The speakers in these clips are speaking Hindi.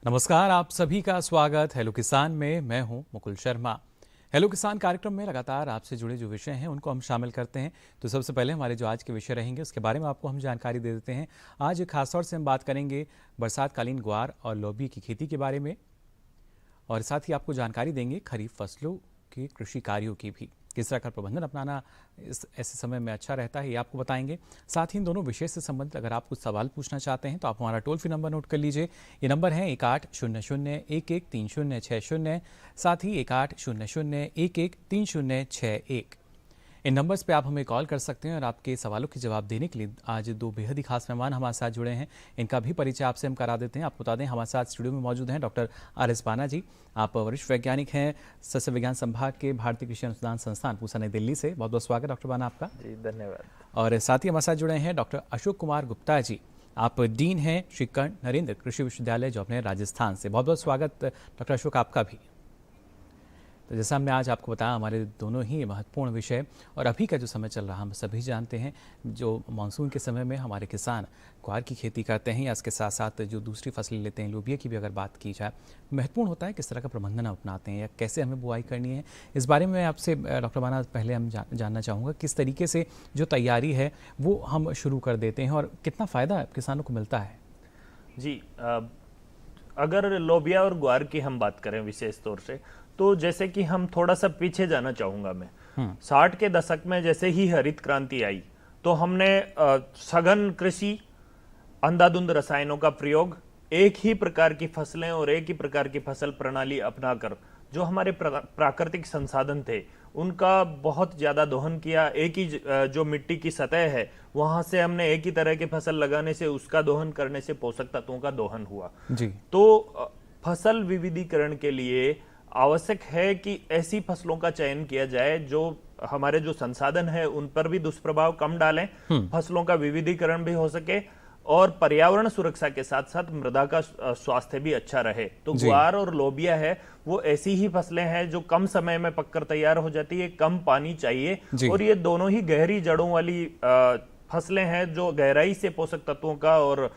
नमस्कार, आप सभी का स्वागत हेलो किसान में। मैं हूं मुकुल शर्मा। हेलो किसान कार्यक्रम में लगातार आपसे जुड़े जो विषय हैं उनको हम शामिल करते हैं। तो सबसे पहले हमारे जो आज के विषय रहेंगे उसके बारे में आपको हम जानकारी दे देते हैं। आज खासतौर से हम बात करेंगे बरसातकालीन ग्वार और लोबिया की खेती के बारे में, और साथ ही आपको जानकारी देंगे खरीफ फसलों के कृषि कार्यों की भी, किस तरह का प्रबंधन अपनाना इस ऐसे समय में अच्छा रहता है, ये आपको बताएंगे। साथ ही इन दोनों विषय से संबंधित अगर आप कुछ सवाल पूछना चाहते हैं तो आप हमारा टोल फ्री नंबर नोट कर लीजिए। ये नंबर है 1800113060, साथ ही 1800113061। इन नंबर्स पे आप हमें कॉल कर सकते हैं और आपके सवालों के जवाब देने के लिए आज दो बेहद ही खास मेहमान हमारे साथ जुड़े हैं। इनका भी परिचय आपसे हम करा देते हैं। आपको बता दें हमारे साथ स्टूडियो में मौजूद हैं डॉक्टर RS पाना जी। आप वरिष्ठ वैज्ञानिक हैं सस्य विज्ञान संभाग के भारतीय कृषि अनुसंधान संस्थान पूसा नई दिल्ली से। बहुत बहुत स्वागत डॉक्टर पाना आपका। जी धन्यवाद। और साथ ही हमारे साथ जुड़े हैं डॉक्टर अशोक कुमार गुप्ता जी। आप डीन हैं श्री कर्ण नरेंद्र कृषि विश्वविद्यालय जौनपुर राजस्थान से। बहुत बहुत स्वागत डॉक्टर अशोक आपका भी। तो जैसा हमने आज आपको बताया, हमारे दोनों ही महत्वपूर्ण विषय, और अभी का जो समय चल रहा हम सभी जानते हैं, जो मानसून के समय में हमारे किसान ग्वार की खेती करते हैं या इसके साथ साथ जो दूसरी फसलें लेते हैं, लोबिया की भी अगर बात की जाए, महत्वपूर्ण होता है किस तरह का प्रबंधन अपनाते हैं या कैसे हमें बुआई करनी है। इस बारे में आपसे डॉक्टर पाना पहले हम जानना चाहूँगा किस तरीके से जो तैयारी है वो हम शुरू कर देते हैं और कितना फ़ायदा किसानों को मिलता है। जी अगर लोबिया और ग्वार की हम बात करें विशेष तौर से, तो जैसे कि हम थोड़ा सा पीछे जाना चाहूंगा मैं। 60 के दशक में जैसे ही हरित क्रांति आई तो हमने सघन कृषि, अंधाधुंध रसायनों का प्रयोग, एक ही प्रकार की फसलें और एक ही प्रकार की फसल प्रणाली अपनाकर जो हमारे प्राकृतिक संसाधन थे उनका बहुत ज्यादा दोहन किया। एक ही जो मिट्टी की सतह है वहां से हमने एक ही तरह की फसल लगाने से, उसका दोहन करने से पोषक तत्वों का दोहन हुआ जी। तो फसल विविधीकरण के लिए आवश्यक है कि ऐसी फसलों का चयन किया जाए जो हमारे जो संसाधन है उन पर भी दुष्प्रभाव कम डालें, फसलों का विविधीकरण भी हो सके और पर्यावरण सुरक्षा के साथ साथ मृदा का स्वास्थ्य भी अच्छा रहे। तो ग्वार और लोबिया है वो ऐसी ही फसलें हैं जो कम समय में पककर तैयार हो जाती है, कम पानी चाहिए, और ये दोनों ही गहरी जड़ों वाली फसलें हैं जो गहराई से पोषक तत्वों का और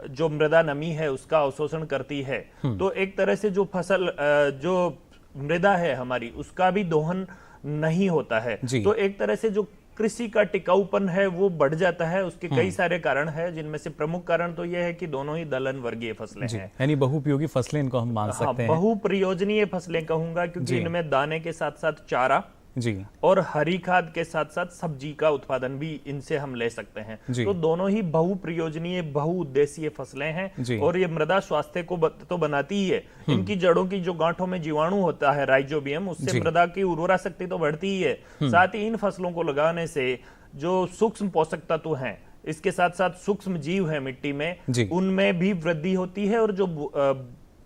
जो मृदा नमी है उसका अवशोषण करती है। तो एक तरह से जो फसल जो मृदा है हमारी उसका भी दोहन नहीं होता है, तो एक तरह से जो कृषि का टिकाऊपन है वो बढ़ जाता है। उसके कई सारे कारण हैं, जिनमें से प्रमुख कारण तो यह है कि दोनों ही दलहन वर्गीय फसलें हैं, यानी बहुउपयोगी फसलें इनको हम मान सकते हैं। बहुप्रयोजनीय फसलें कहूंगा क्योंकि इनमें दाने के साथ साथ चारा जी और हरी खाद के साथ साथ सब्जी का उत्पादन भी इनसे हम ले सकते हैं। तो दोनों ही बहुप्रयोजनीय बहुउद्देशीय फसलें हैं और ये मृदा स्वास्थ्य को तो बनाती ही है। इनकी जड़ों की जो गांठों में जीवाणु होता है राइजोबियम, उससे मृदा की उर्वरा शक्ति तो बढ़ती ही है। साथ ही इन फसलों को लगाने से जो सूक्ष्म पोषक तत्व हैं, इसके साथ साथ सूक्ष्म जीव है मिट्टी में, उनमें भी वृद्धि होती है और जो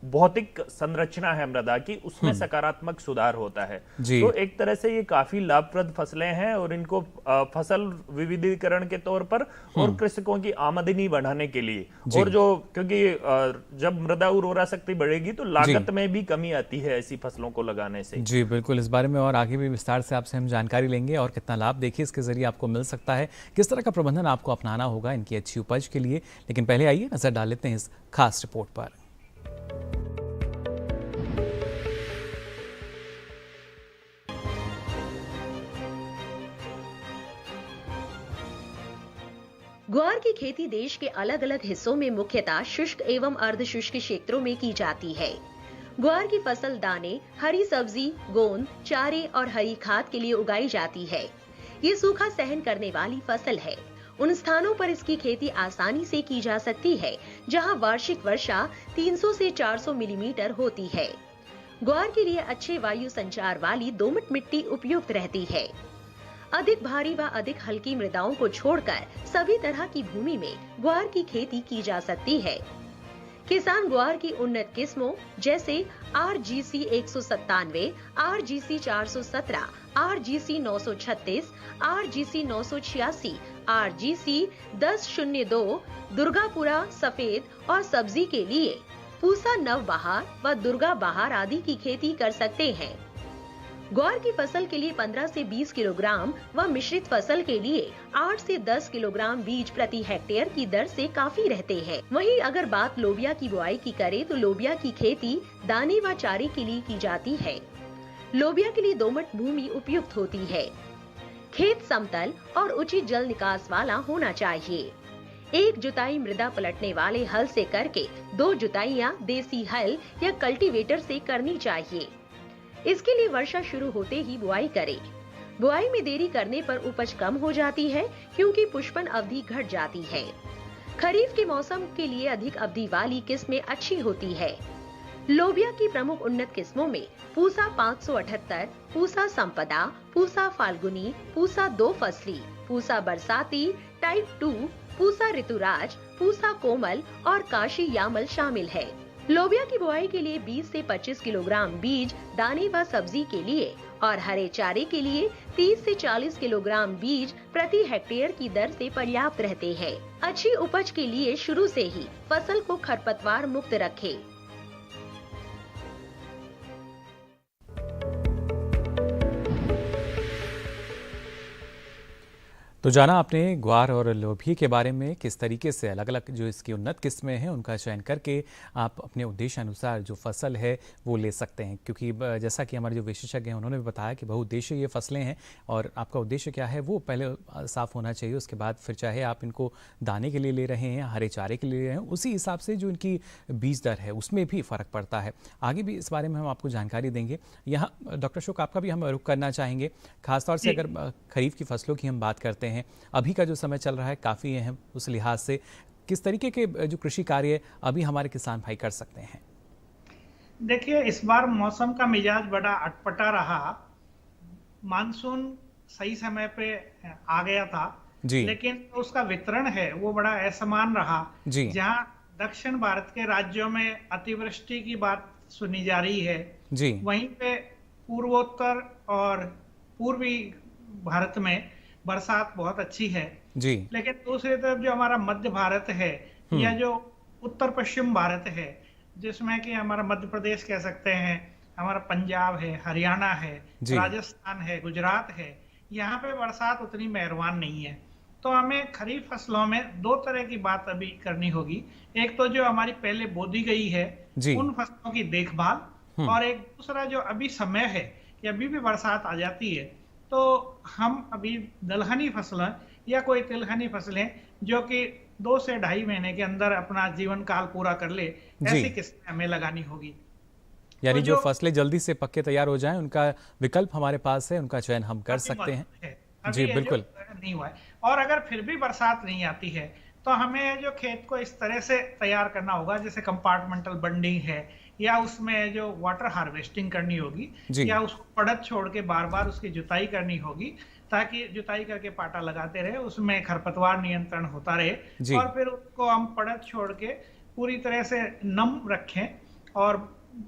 भौतिक संरचना है मृदा की उसमें सकारात्मक सुधार होता है। तो एक तरह से ये काफी लाभप्रद फसलें हैं और इनको फसल विविधीकरण के तौर पर और कृषकों की आमदनी बढ़ाने के लिए, और जो क्योंकि जब मृदा उर्वरा शक्ति बढ़ेगी तो लागत में भी कमी आती है ऐसी फसलों को लगाने से। जी बिल्कुल, इस बारे में और आगे भी विस्तार से आपसे हम जानकारी लेंगे और कितना लाभ देखिए इसके जरिए आपको मिल सकता है, किस तरह का प्रबंधन आपको अपनाना होगा इनकी अच्छी उपज के लिए। लेकिन पहले आइए नजर डाल लेते हैं इस खास रिपोर्ट पर। ग्वार की खेती देश के अलग अलग हिस्सों में मुख्यतः शुष्क एवं अर्धशुष्क क्षेत्रों में की जाती है। ग्वार की फसल दाने, हरी सब्जी, गोंद, चारे और हरी खाद के लिए उगाई जाती है। ये सूखा सहन करने वाली फसल है। उन स्थानों पर इसकी खेती आसानी से की जा सकती है जहां वार्षिक वर्षा 300 से 400 मिलीमीटर होती है। ग्वार के लिए अच्छे वायु संचार वाली दोमट मिट्टी उपयुक्त रहती है। अधिक भारी व अधिक हल्की मृदाओं को छोड़कर सभी तरह की भूमि में ग्वार की खेती की जा सकती है। किसान ग्वार की उन्नत किस्मों जैसे RGC 197, RGC 417, RGC 936, RGC 986, RGC 1002, Durgapura सफेद और सब्जी के लिए पूसा नव बहार व दुर्गा बहार आदि की खेती कर सकते हैं। ग्वार की फसल के लिए 15 से 20 किलोग्राम व मिश्रित फसल के लिए 8 से 10 किलोग्राम बीज प्रति हेक्टेयर की दर से काफी रहते हैं। वहीं अगर बात लोबिया की बुआई की करें तो लोबिया की खेती दाने व चारे के लिए की जाती है। लोबिया के लिए दोमट भूमि उपयुक्त होती है। खेत समतल और उचित जल निकास वाला होना चाहिए। एक जुताई मृदा पलटने वाले हल से करके 2 जुताइयां देसी हल या कल्टीवेटर से करनी चाहिए। इसके लिए वर्षा शुरू होते ही बुआई करें। बुआई में देरी करने पर उपज कम हो जाती है क्योंकि पुष्पन अवधि घट जाती है। खरीफ के मौसम के लिए अधिक अवधि वाली किस्में अच्छी होती है। लोबिया की प्रमुख उन्नत किस्मों में पूसा 578, पूसा संपदा, पूसा फाल्गुनी, पूसा 2 फसली, पूसा बरसाती, टाइप 2, पूसा ऋतुराज, पूसा कोमल और काशी यामल शामिल है। लोबिया की बुआई के लिए 20 से 25 किलोग्राम बीज दाने व सब्जी के लिए और हरे चारे के लिए 30 से 40 किलोग्राम बीज प्रति हेक्टेयर की दर से पर्याप्त रहते हैं। अच्छी उपज के लिए शुरू से ही फसल को खरपतवार मुक्त रखें। तो जाना आपने ग्वार और लोबिया के बारे में, किस तरीके से अलग अलग जो इसकी उन्नत किस्में हैं उनका चयन करके आप अपने उद्देश्य अनुसार जो फसल है वो ले सकते हैं। क्योंकि जैसा कि हमारे जो विशेषज्ञ हैं उन्होंने भी बताया कि बहुउद्देशीय ये फसलें हैं और आपका उद्देश्य क्या है वो पहले साफ होना चाहिए। उसके बाद फिर चाहे आप इनको दाने के लिए ले रहे हैं, हरे चारे के लिए ले रहे हैं, उसी हिसाब से जो इनकी बीज दर है उसमें भी फ़र्क पड़ता है। आगे भी इस बारे में हम आपको जानकारी देंगे। यहाँ डॉक्टर अशोक आपका भी हम रुख करना चाहेंगे, खासतौर से अगर खरीफ की फसलों की हम बात करते हैं, अभी का जो समय चल रहा है काफ़ी अहम, उस लिहाज से किस तरीके के जो कृषि कार्य अभी हमारे किसान भाई कर सकते हैं? देखिए, इस बार मौसम का मिजाज बड़ा अटपटा रहा। मानसून सही समय पे आ गया था जी, लेकिन उसका वितरण है वो बड़ा असमान रहा जी। जहां दक्षिण भारत के राज्यों में अतिवृष्टि की बात सुनी जा रही है जी, वहीं पे पूर्वोत्तर और पूर्वी भारत में बरसात बहुत अच्छी है जी। लेकिन दूसरी तरफ जो हमारा मध्य भारत है या जो उत्तर पश्चिम भारत है, जिसमें कि हमारा मध्य प्रदेश कह सकते हैं, हमारा पंजाब है, हरियाणा है, राजस्थान है, गुजरात है, यहाँ पे बरसात उतनी मेहरबान नहीं है। तो हमें खरीफ फसलों में 2 तरह की बात अभी करनी होगी। एक तो जो हमारी पहले बोदी गई है उन फसलों की देखभाल, और एक दूसरा जो अभी समय है कि अभी भी बरसात आ जाती है तो हम अभी दलहनी फसलें या कोई तिलहनी फसलें जो कि 2 से 2.5 महीने के अंदर अपना जीवन काल पूरा कर ले, ऐसी किस्में हमें लगानी होगी। यानी तो जो फसलें जल्दी से पक्के तैयार हो जाएं, उनका विकल्प हमारे पास है, उनका चयन हम कर सकते हैं जी। बिल्कुल नहीं हुआ है। और अगर फिर भी बरसात नहीं आती है तो हमें जो खेत को इस तरह से तैयार करना होगा, जैसे कंपार्टमेंटल बंडिंग है या उसमें जो वाटर हार्वेस्टिंग करनी होगी या उसको पड़त छोड़ के बार बार उसकी जुताई करनी होगी, ताकि जुताई करके पाटा लगाते रहे, उसमें खरपतवार नियंत्रण होता रहे, और फिर उसको हम पड़त छोड़ के पूरी तरह से नम रखें और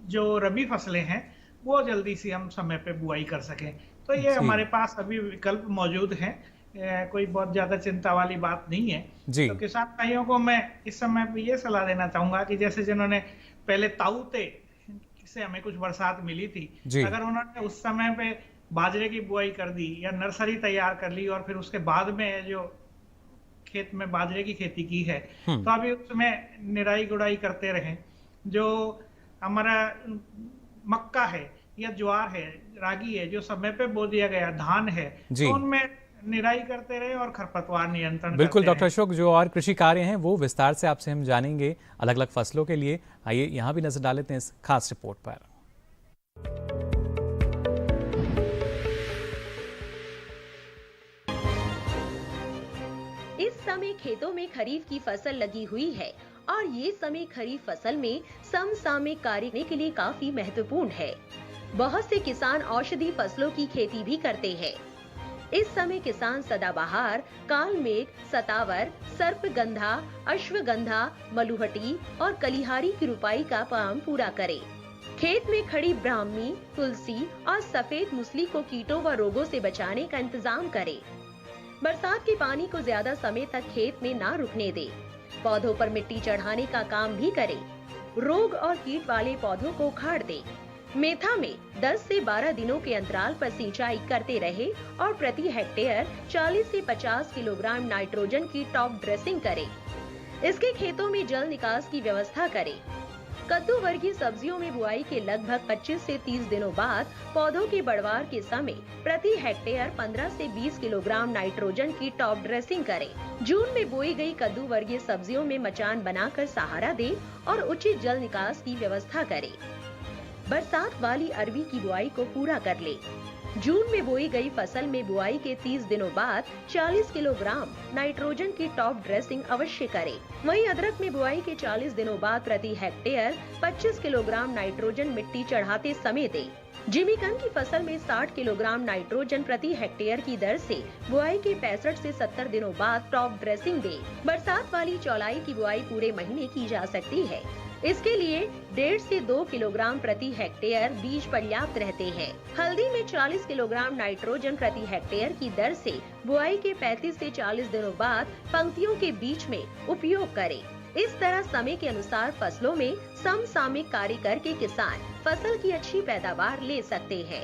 जो रबी फसलें हैं वो जल्दी से हम समय पे बुआई कर सकें। तो ये हमारे पास अभी विकल्प मौजूद हैं, कोई बहुत ज्यादा चिंता वाली बात नहीं है जी। तो किसान भाइयों को मैं इस समय पे ये सलाह देना चाहूंगा कि जैसे जिन्होंने पहले ताऊते से हमें कुछ बरसात मिली थी, अगर उन्होंने उस समय पे बाजरे की बुआई कर दी या नर्सरी तैयार कर ली और फिर उसके बाद में जो खेत में बाजरे की खेती की है तो अभी उसमें निराई गुड़ाई करते रहें। जो हमारा मक्का है या ज्वार है, रागी है, जो समय पे बो दिया गया, धान है, तो उनमें निराई करते रहे और खरपतवार नियंत्रण। बिल्कुल डॉक्टर अशोक, जो और कृषि कार्य हैं वो विस्तार से आपसे हम जानेंगे अलग अलग फसलों के लिए। आइए यहाँ भी नजर डाल लेते हैं इस खास रिपोर्ट पर। इस समय खेतों में खरीफ की फसल लगी हुई है और ये समय खरीफ फसल में समसामयिक कार्य के लिए काफी महत्वपूर्ण है। बहुत से किसान औषधि फसलों की खेती भी करते हैं। इस समय किसान सदाबहार, कालमेघ, सतावर, सर्पगंधा, अश्वगंधा, मलुहटी और कलिहारी की रुपाई का काम पूरा करे। खेत में खड़ी ब्राह्मी, तुलसी और सफेद मूसली को कीटों व रोगों से बचाने का इंतजाम करे। बरसात के पानी को ज्यादा समय तक खेत में ना रुकने दे। पौधों पर मिट्टी चढ़ाने का काम भी करे। रोग और कीट वाले पौधों को उखाड़ दे। मेथा में 10 से 12 दिनों के अंतराल पर सिंचाई करते रहे और प्रति हेक्टेयर 40 से 50 किलोग्राम नाइट्रोजन की टॉप ड्रेसिंग करें। इसके खेतों में जल निकास की व्यवस्था करें। कद्दू वर्गीय सब्जियों में बुआई के लगभग 25 से 30 दिनों बाद पौधों के बढ़वार के समय प्रति हेक्टेयर 15 से 20 किलोग्राम नाइट्रोजन की टॉप ड्रेसिंग करें। जून में बोई गई कद्दू वर्गीय सब्जियों में मचान बनाकर सहारा दें और उचित जल निकास की व्यवस्था करें। बरसात वाली अरबी की बुआई को पूरा कर ले। जून में बोई गई फसल में बुआई के 30 दिनों बाद 40 किलोग्राम नाइट्रोजन की टॉप ड्रेसिंग अवश्य करें। वहीं अदरक में बुआई के 40 दिनों बाद प्रति हेक्टेयर 25 किलोग्राम नाइट्रोजन मिट्टी चढ़ाते समय दें। जिमीकंद की फसल में 60 किलोग्राम नाइट्रोजन प्रति हेक्टेयर की दर से बुआई के 65 से 70 दिनों बाद टॉप ड्रेसिंग दें। बरसात वाली चौलाई की बुआई पूरे महीने की जा सकती है। इसके लिए 1.5 से 2 किलोग्राम प्रति हेक्टेयर बीज पर्याप्त रहते हैं। हल्दी में 40 किलोग्राम नाइट्रोजन प्रति हेक्टेयर की दर से बुआई के 35 से 40 दिनों बाद पंक्तियों के बीच में उपयोग करें। इस तरह समय के अनुसार फसलों में समसामयिक कार्य करके किसान फसल की अच्छी पैदावार ले सकते हैं।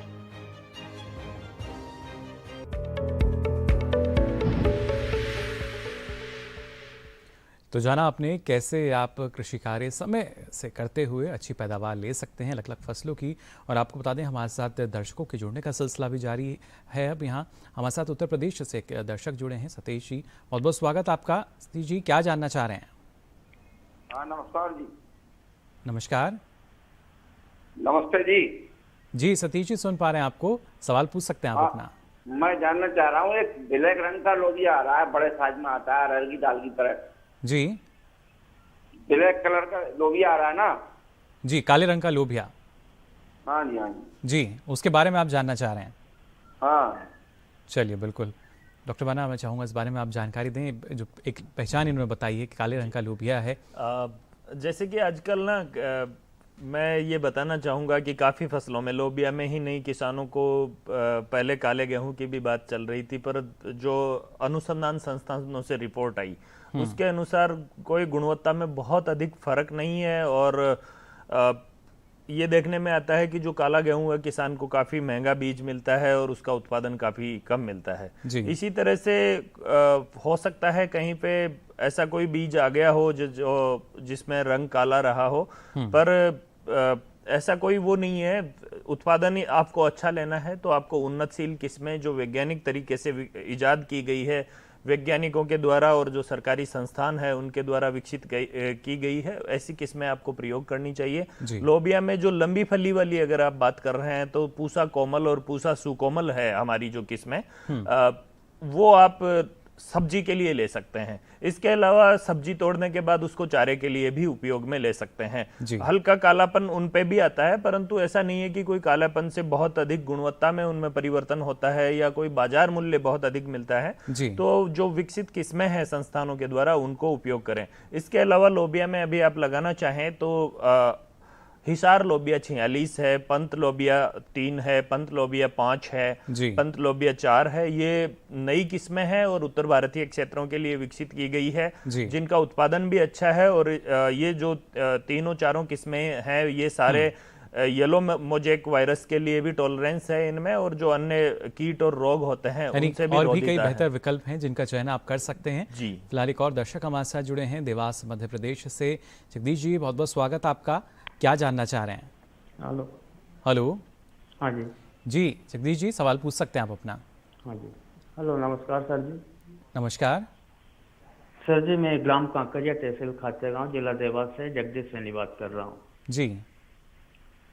तो जाना आपने कैसे आप कृषि कार्य समय से करते हुए अच्छी पैदावार ले सकते हैं अलग अलग फसलों की। और आपको बता दें हमारे साथ दर्शकों के जुड़ने का सिलसिला भी जारी है। अब यहाँ हमारे साथ उत्तर प्रदेश से एक दर्शक जुड़े हैं, सतीश जी, बहुत बहुत स्वागत आपका। सतीश जी, क्या जानना चाह रहे हैं? हाँ, नमस्कार जी। नमस्कार। नमस्ते जी। जी सतीश जी, सुन पा रहे हैं आपको, सवाल पूछ सकते हैं आप अपना। मैं जानना चाह रहा हूँ, एक ब्लैक रंग का लोबिया आ रहा है, बड़े साइज में आता है, अरहर की दाल की तरह। जी, ब्लैक कलर का लोबिया आ रहा है ना जी, काले रंग का लोबिया। हाँ जी, हाँ जी जी, उसके बारे में आप जानना चाह रहे हैं? हाँ, चलिए बिल्कुल डॉक्टर बाना, मैं चाहूँगा इस बारे में आप जानकारी दें। जो एक पहचान इन्होंने बताई है कि काले रंग का लोबिया है। जैसे कि आजकल ना मैं ये बताना चाहूँगा कि काफ़ी फसलों में, लोबिया में ही नहीं, किसानों को पहले काले गेहूं की भी बात चल रही थी, पर जो अनुसंधान संस्थानों से रिपोर्ट आई उसके अनुसार कोई गुणवत्ता में बहुत अधिक फर्क नहीं है। और ये देखने में आता है कि जो काला गेहूं है किसान को काफ़ी महंगा बीज मिलता है और उसका उत्पादन काफ़ी कम मिलता है। इसी तरह से हो सकता है कहीं पे ऐसा कोई बीज आ गया हो जो जिसमें रंग काला रहा हो, पर ऐसा कोई वो नहीं है। उत्पादन आपको अच्छा लेना है तो आपको उन्नतशील किस्में जो वैज्ञानिक तरीके से इजाद की गई है, वैज्ञानिकों के द्वारा और जो सरकारी संस्थान है उनके द्वारा विकसित की गई है, ऐसी किस्में आपको प्रयोग करनी चाहिए। लोबिया में जो लंबी फली वाली अगर आप बात कर रहे हैं तो पूसा कोमल और पूसा सुकोमल है हमारी जो किस्में, वो आप सब्जी के लिए ले सकते हैं। इसके अलावा सब्जी तोड़ने के बाद उसको चारे के लिए भी उपयोग में ले सकते हैं। हल्का कालापन उन पे भी आता है, परंतु ऐसा नहीं है कि कोई कालापन से बहुत अधिक गुणवत्ता में उनमें परिवर्तन होता है या कोई बाजार मूल्य बहुत अधिक मिलता है। तो जो विकसित किस्में हैं संस्थानों के द्वारा उनको उपयोग करें। इसके अलावा लोबिया में अभी आप लगाना चाहें तो हिसार लोबिया 46 है, पंत लोबिया 3 है, पंत लोबिया 5 है, पंत लोबिया 4 है। ये नई किस्में हैं और उत्तर भारतीय क्षेत्रों के लिए विकसित की गई है, जिनका उत्पादन भी अच्छा है। और ये जो तीनों चारों किस्में हैं ये सारे येलो मोजेक वायरस के लिए भी टॉलरेंस है इनमें, और जो अन्य कीट और रोग होते हैं उनसे भी और भी कई बेहतर विकल्प हैं जिनका चयन आप कर सकते हैं। फिलहाल एक और दर्शक हमारे साथ जुड़े हैं देवास मध्य प्रदेश से। जगदीश जी, बहुत बहुत स्वागत आपका। क्या जानना चाह रहे हैं? हेलो। हेलो। हाँ जी। जी जगदीश जी, सवाल पूछ सकते हैं आप अपना। हाँ जी। हेलो, नमस्कार सर जी। नमस्कार सर जी, मैं ग्राम कांकरिया तहसील खातेगांव जिला देवास से जगदीश सैनी बात कर रहा हूँ। जी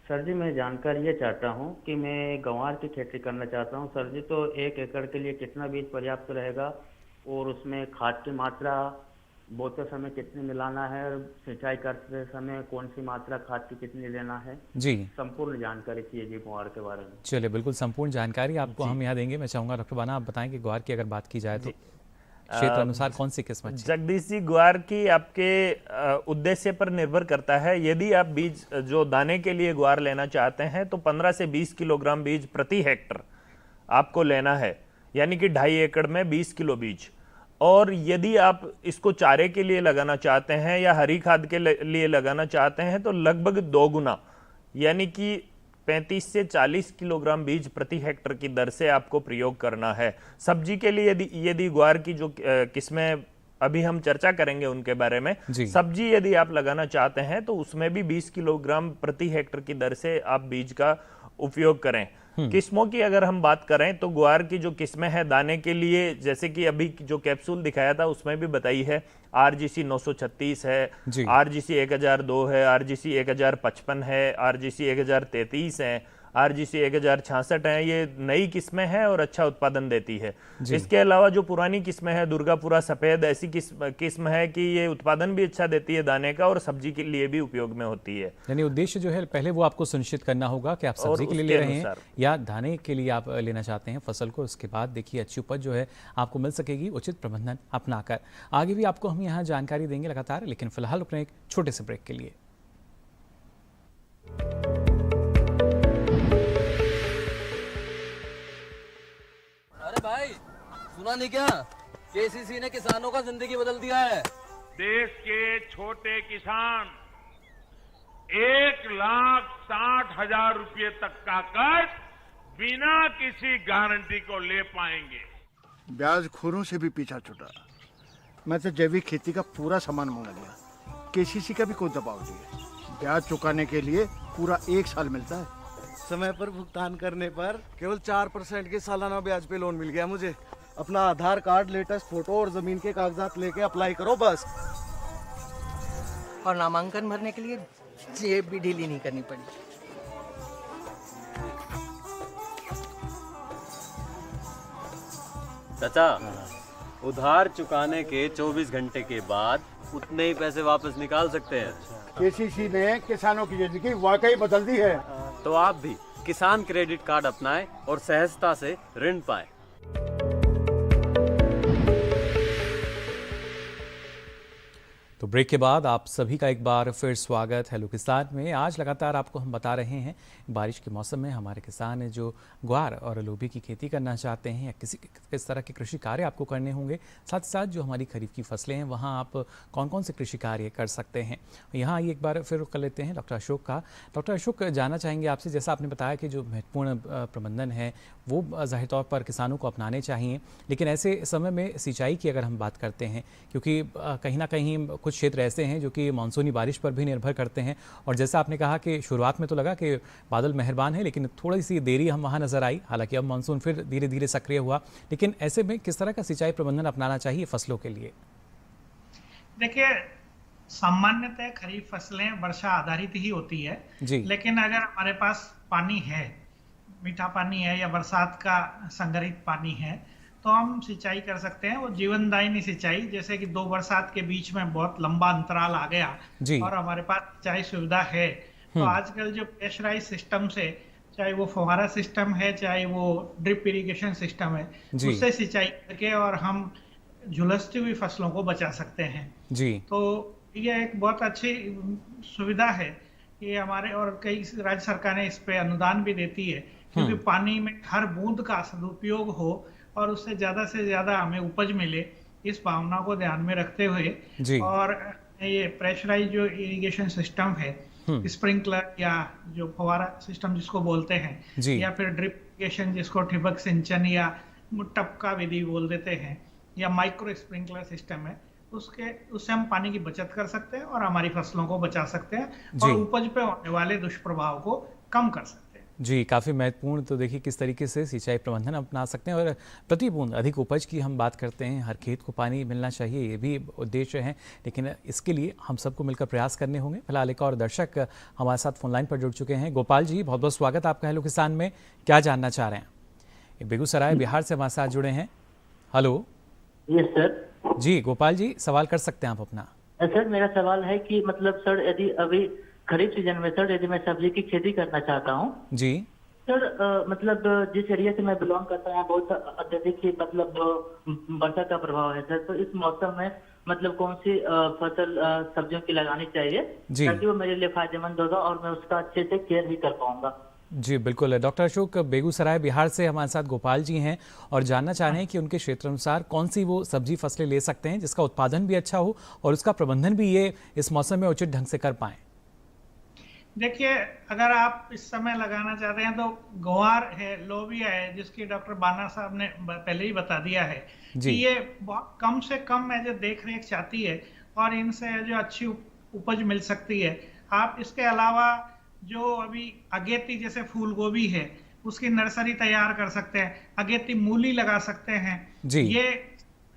सर जी, मैं जानकारी ये चाहता हूँ कि मैं गंवार की खेती करना चाहता हूँ सर जी। तो 1 एकड़ के लिए कितना बीज पर्याप्त रहेगा और उसमें खाद की मात्रा बोते समय कितनी मिलाना है और सिंचाई करते समय कौन सी मात्रा खाद की कितनी लेना है? जी, संपूर्ण जानकारी चाहिए जी ग्वार के बारे में। चलिए बिल्कुल संपूर्ण जानकारी आपको हम यहाँ देंगे। मैं चाहूँगा डॉक्टर बाना आप बताएं कि ग्वार की अगर बात की जाए तो क्षेत्र अनुसार कौन सी किस्म? जगदीश जी, ग्वार की आपके उद्देश्य पर निर्भर करता है। यदि आप बीज जो दाने के लिए ग्वार लेना चाहते हैं तो 15 से 20 किलोग्राम बीज प्रति हेक्टर आपको लेना है, यानी कि 2.5 एकड़ में 20 किलो बीज। और यदि आप इसको चारे के लिए लगाना चाहते हैं या हरी खाद के लिए लगाना चाहते हैं तो लगभग 2 गुना, यानी कि 35 से 40 किलोग्राम बीज प्रति हेक्टर की दर से आपको प्रयोग करना है। सब्जी के लिए यदि ग्वार की जो किस्में अभी हम चर्चा करेंगे उनके बारे में, सब्जी यदि आप लगाना चाहते हैं तो उसमें भी 20 किलोग्राम प्रति हेक्टर की दर से आप बीज का उपयोग करें। किस्मों की अगर हम बात करें तो ग्वार की जो किस्में हैं दाने के लिए, जैसे कि अभी जो कैप्सूल दिखाया था उसमें भी बताई है, RGC 936 है, RGC 1002 है, RGC 1055 है, RGC 1033 है, RGC 1066 है। ये नई किस्में हैं और अच्छा उत्पादन देती है। इसके अलावा जो पुरानी किस्में हैं, दुर्गापुरा सफेद ऐसी किस्म है कि ये उत्पादन भी अच्छा देती है दाने का और सब्जी के लिए भी उपयोग में होती है। यानी उद्देश्य जो है पहले वो आपको सुनिश्चित करना होगा कि आप सब्जी के लिए ले रहे हैं या दाने के लिए आप लेना चाहते हैं फसल को। उसके बाद देखिए अच्छी उपज जो है आपको मिल सकेगी उचित प्रबंधन अपनाकर। आगे भी आपको हम यहाँ जानकारी देंगे लगातार, लेकिन फिलहाल अपने एक छोटे से ब्रेक के लिए। भाई सुना नहीं क्या, केसीसी ने किसानों का जिंदगी बदल दिया है। देश के छोटे किसान 1,60,000 रुपये तक का कर्ज बिना किसी गारंटी को ले पाएंगे। ब्याज खोरों से भी पीछा छुटा। मैं तो जैविक खेती का पूरा सामान मंगा लिया, केसीसी का भी कोई दबाव नहीं है। ब्याज चुकाने के लिए पूरा 1 साल मिलता है। समय पर भुगतान करने पर केवल 4% के सालाना ब्याज पे लोन मिल गया मुझे। अपना आधार कार्ड, लेटेस्ट फोटो और जमीन के कागजात लेके अप्लाई करो बस। और नामांकन भरने के लिए जेब भी ढीली नहीं करनी पड़ी। चाचा, उधार चुकाने के 24 घंटे के बाद उतने ही पैसे वापस निकाल सकते हैं। केसीसी ने किसानों की जिंदगी वाकई बदल दी है। तो आप भी किसान क्रेडिट कार्ड अपनाएं और सहजता से ऋण पाएं। तो ब्रेक के बाद आप सभी का एक बार फिर स्वागत हेलो किसान में। आज लगातार आपको हम बता रहे हैं बारिश के मौसम में हमारे किसान जो ग्वार और लोबी की खेती करना चाहते हैं या किस तरह के कृषि कार्य आपको करने होंगे, साथ ही साथ जो हमारी खरीफ की फसलें हैं वहाँ आप कौन कौन से कृषि कार्य कर सकते हैं। यहाँ एक बार फिर कर लेते हैं डॉक्टर अशोक का। डॉक्टर अशोक, जानना चाहेंगे आपसे, जैसा आपने बताया कि जो महत्वपूर्ण प्रबंधन है वो ज़ाहिर तौर पर किसानों को अपनाने चाहिए, लेकिन ऐसे समय में सिंचाई की अगर हम बात करते हैं, क्योंकि कहीं ना कहीं कुछ क्षेत्र ऐसे हैं जो कि मानसूनी बारिश पर भी निर्भर करते हैं, और जैसा आपने कहा कि शुरुआत में तो लगा कि बादल मेहरबान है, लेकिन थोड़ी सी देरी हम वहाँ नजर आई। हालांकि अब मानसून फिर धीरे धीरे सक्रिय हुआ, लेकिन ऐसे में किस तरह का सिंचाई प्रबंधन अपनाना चाहिए फसलों के लिए? देखिए, सामान्यतः खरीफ फसलें वर्षा आधारित ही होती है जी। लेकिन अगर हमारे पास पानी है, मीठा पानी है या बरसात का संग्रहित पानी है, तो हम सिंचाई कर सकते हैं। वो जीवनदायिनी सिंचाई, जैसे कि 2 बरसात के बीच में बहुत लंबा अंतराल आ गया और हमारे पास सिंचाई सुविधा है, तो आजकल जो प्रेशराइज सिस्टम से, चाहे वो फव्वारा सिस्टम है चाहे वो ड्रिप इरिगेशन सिस्टम है, उससे सिंचाई करके और हम झुलसती हुई फसलों को बचा सकते हैं जी। तो ये एक बहुत अच्छी सुविधा है ये हमारे, और कई राज्य सरकारें इस पे अनुदान भी देती है, क्योंकि पानी में हर बूंद का सदुपयोग हो और उससे से ज्यादा हमें उपज मिले, इस भावना को ध्यान में रखते हुए और ये प्रेशराइज जो इरिगेशन सिस्टम है, स्प्रिंकलर या जो फव्वारा सिस्टम जिसको बोलते हैं, या फिर ड्रिप इरिगेशन जिसको ठिबक सिंचन या टपका विधि बोल देते हैं, या माइक्रो स्प्रिंकलर सिस्टम है, उससे हम पानी की बचत कर सकते हैं और हमारी फसलों को बचा सकते हैं और उपज पे होने वाले दुष्प्रभाव को कम कर सकते हैं जी। काफ़ी महत्वपूर्ण। तो देखिए किस तरीके से सिंचाई प्रबंधन अपना सकते हैं और प्रति बूंद अधिक उपज की हम बात करते हैं, हर खेत को पानी मिलना चाहिए, ये भी उद्देश्य है, लेकिन इसके लिए हम सबको मिलकर प्रयास करने होंगे। फिलहाल एक और दर्शक हमारे साथ फोन लाइन पर जुड़ चुके हैं। गोपाल जी, बहुत बहुत स्वागत आपका हेलो किसान में। क्या जानना चाह रहे हैं? बेगूसराय बिहार से हमारे साथ जुड़े हैं। हेलो। Yes sir. जी गोपाल जी, सवाल कर सकते हैं आप अपना। सर मेरा सवाल है कि मतलब सर यदि अभी खरीफ सीजन में सर यदि मैं सब्जी की खेती करना चाहता हूँ जी सर, मतलब जिस एरिया से मैं बिलोंग करता हूँ बहुत अत्यधिक ही मतलब वर्षा का प्रभाव है सर, तो इस मौसम में मतलब कौन सी फसल सब्जियों की लगानी चाहिए ताकि वो मेरे लिए फायदेमंद होगा और मैं उसका अच्छे से केयर भी कर पाऊंगा? जी बिल्कुल। डॉक्टर अशोक बेगूसराय बिहार से हमारे साथ गोपाल जी हैं और जानना चाह रहे हैं कि उनके क्षेत्र अनुसार कौन सी वो सब्जी फसलें ले सकते हैं जिसका उत्पादन भी अच्छा हो और उसका प्रबंधन भी ये इस मौसम में उचित ढंग से कर पाएं। देखिए, अगर आप इस समय लगाना चाहते हैं तो ग्वार है, लोबिया है, जिसकी डॉक्टर बाना साहब ने पहले ही बता दिया है कि ये बहुत कम से कम जो देख रेख चाहती है और इनसे जो अच्छी उपज मिल सकती है। आप इसके अलावा जो अभी अगेती जैसे फूल गोभी है उसकी नर्सरी तैयार कर सकते हैं, अगेती मूली लगा सकते हैं जी। ये